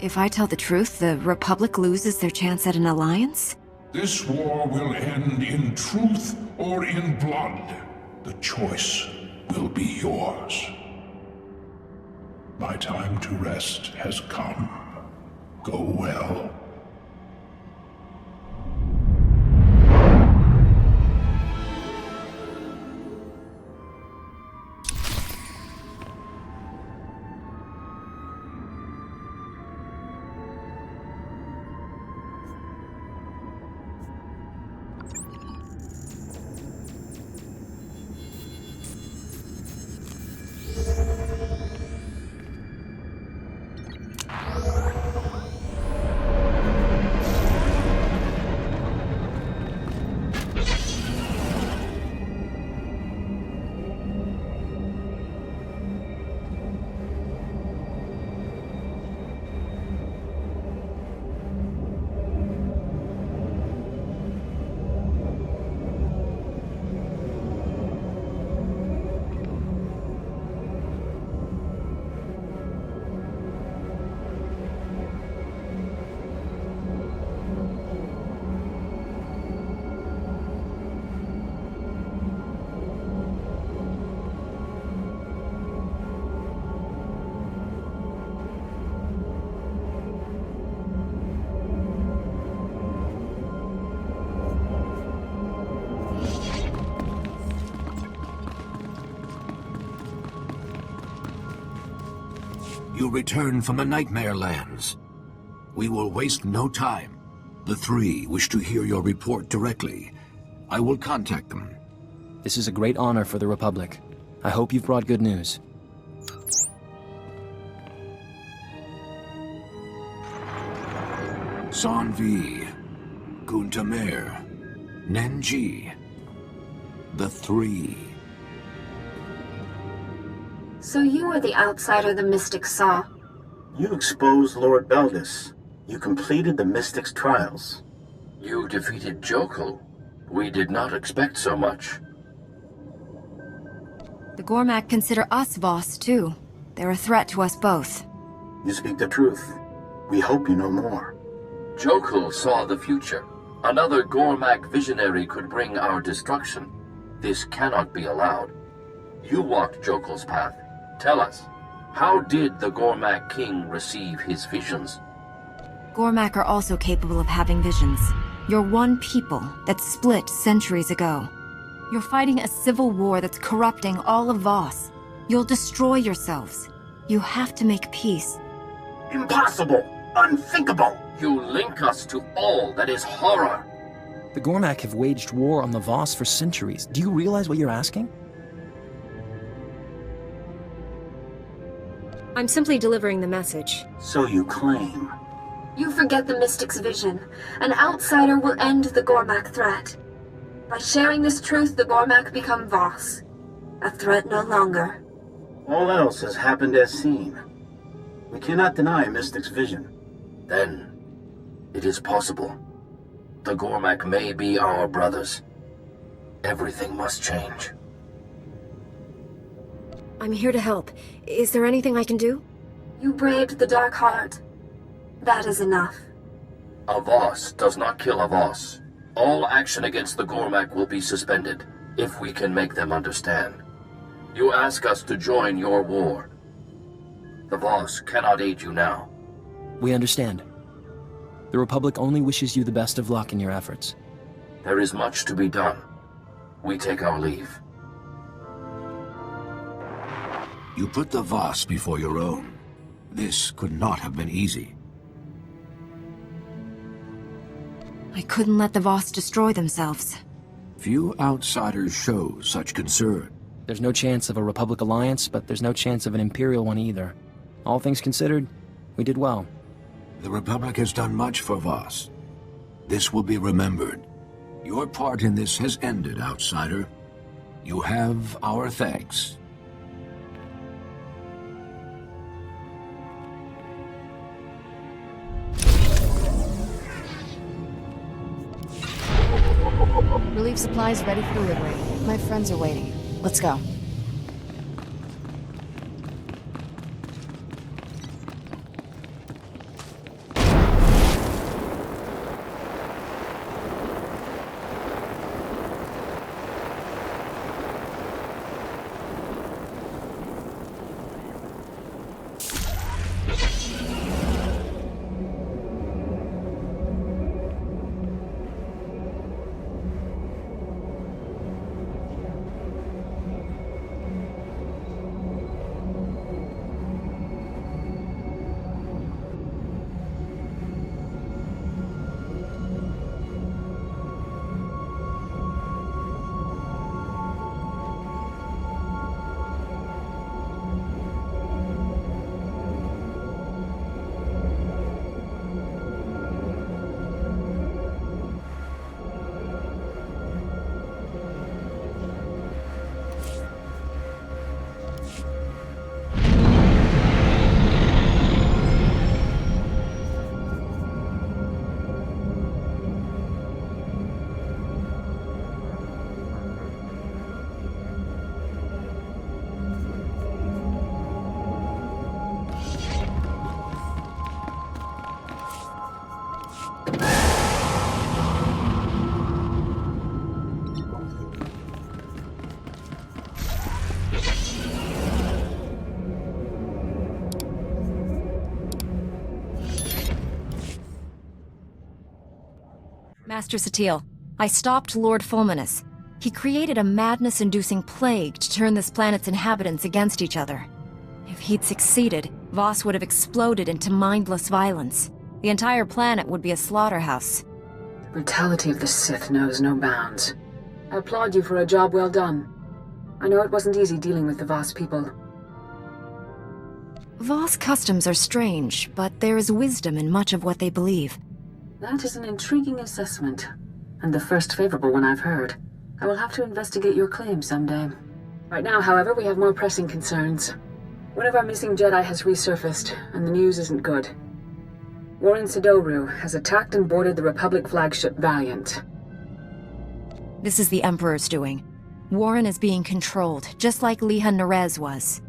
If I tell the truth, the Republic loses their chance at an alliance? This war will end in truth or in blood. The choice will be yours. My time to rest has come. Go well. You return from the Nightmare Lands. We will waste no time. The three wish to hear your report directly. I will contact them. This is a great honor for the Republic. I hope you've brought good news. Sanvi, Guntamer, Nenji. The three. So you are the outsider the Mystics saw. You exposed Lord Beldis. You completed the Mystics' trials. You defeated Jokul. We did not expect so much. The Gormak consider us Voss, too. They're a threat to us both. You speak the truth. We hope you know more. Jokul saw the future. Another Gormak visionary could bring our destruction. This cannot be allowed. You walked Jokul's path. Tell us, how did the Gormak king receive his visions? Gormak are also capable of having visions. You're one people that split centuries ago. You're fighting a civil war that's corrupting all of Voss. You'll destroy yourselves. You have to make peace. Impossible! Unthinkable! You link us to all that is horror! The Gormak have waged war on the Voss for centuries. Do you realize what you're asking? I'm simply delivering the message. So you claim. You forget the Mystic's vision. An outsider will end the Gormak threat. By sharing this truth, the Gormak become Voss. A threat no longer. All else has happened as seen. We cannot deny Mystic's vision. Then, it is possible. The Gormak may be our brothers. Everything must change. I'm here to help. Is there anything I can do? You braved the Dark Heart. That is enough. A Voss does not kill a Voss. All action against the Gormak will be suspended, if we can make them understand. You ask us to join your war. The Voss cannot aid you now. We understand. The Republic only wishes you the best of luck in your efforts. There is much to be done. we take our leave. You put the Voss before your own. This could not have been easy. I couldn't let the Voss destroy themselves. Few outsiders show such concern. There's no chance of a Republic alliance, but there's no chance of an Imperial one either. All things considered, we did well. The Republic has done much for Voss. This will be remembered. Your part in this has ended, outsider. You have our thanks. Relief supplies ready for delivery. My friends are waiting. Let's go. Master Satil, I stopped Lord Fulminus. He created a madness-inducing plague to turn this planet's inhabitants against each other. If he'd succeeded, Voss would have exploded into mindless violence. The entire planet would be a slaughterhouse. The brutality of the Sith knows no bounds. I applaud you for a job well done. I know it wasn't easy dealing with the Voss people. Voss customs are strange, but there is wisdom in much of what they believe. That is an intriguing assessment, and the first favorable one I've heard. I will have to investigate your claim someday. Right now, however, we have more pressing concerns. One of our missing Jedi has resurfaced, and the news isn't good. Warren Sidoru has attacked and boarded the Republic flagship Valiant. This is the Emperor's doing. Warren is being controlled, just like Lihan Nerez was.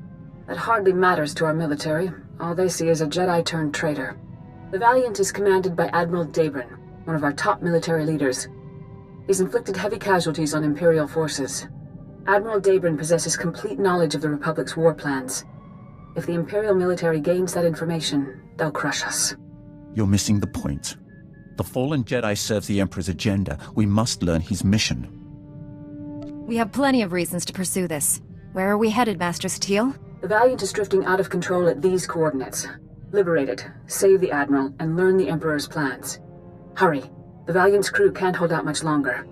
That hardly matters to our military. All they see is a Jedi-turned-traitor. The Valiant is commanded by Admiral Dabrin, one of our top military leaders. He's inflicted heavy casualties on Imperial forces. Admiral Dabrin possesses complete knowledge of the Republic's war plans. If the Imperial military gains that information, they'll crush us. You're missing the point. The fallen Jedi serves the Emperor's agenda. We must learn his mission. We have plenty of reasons to pursue this. Where are we headed, Master Satil? The Valiant is drifting out of control at these coordinates. Liberate it, save the Admiral, and learn the Emperor's plans. Hurry. The Valiant's crew can't hold out much longer.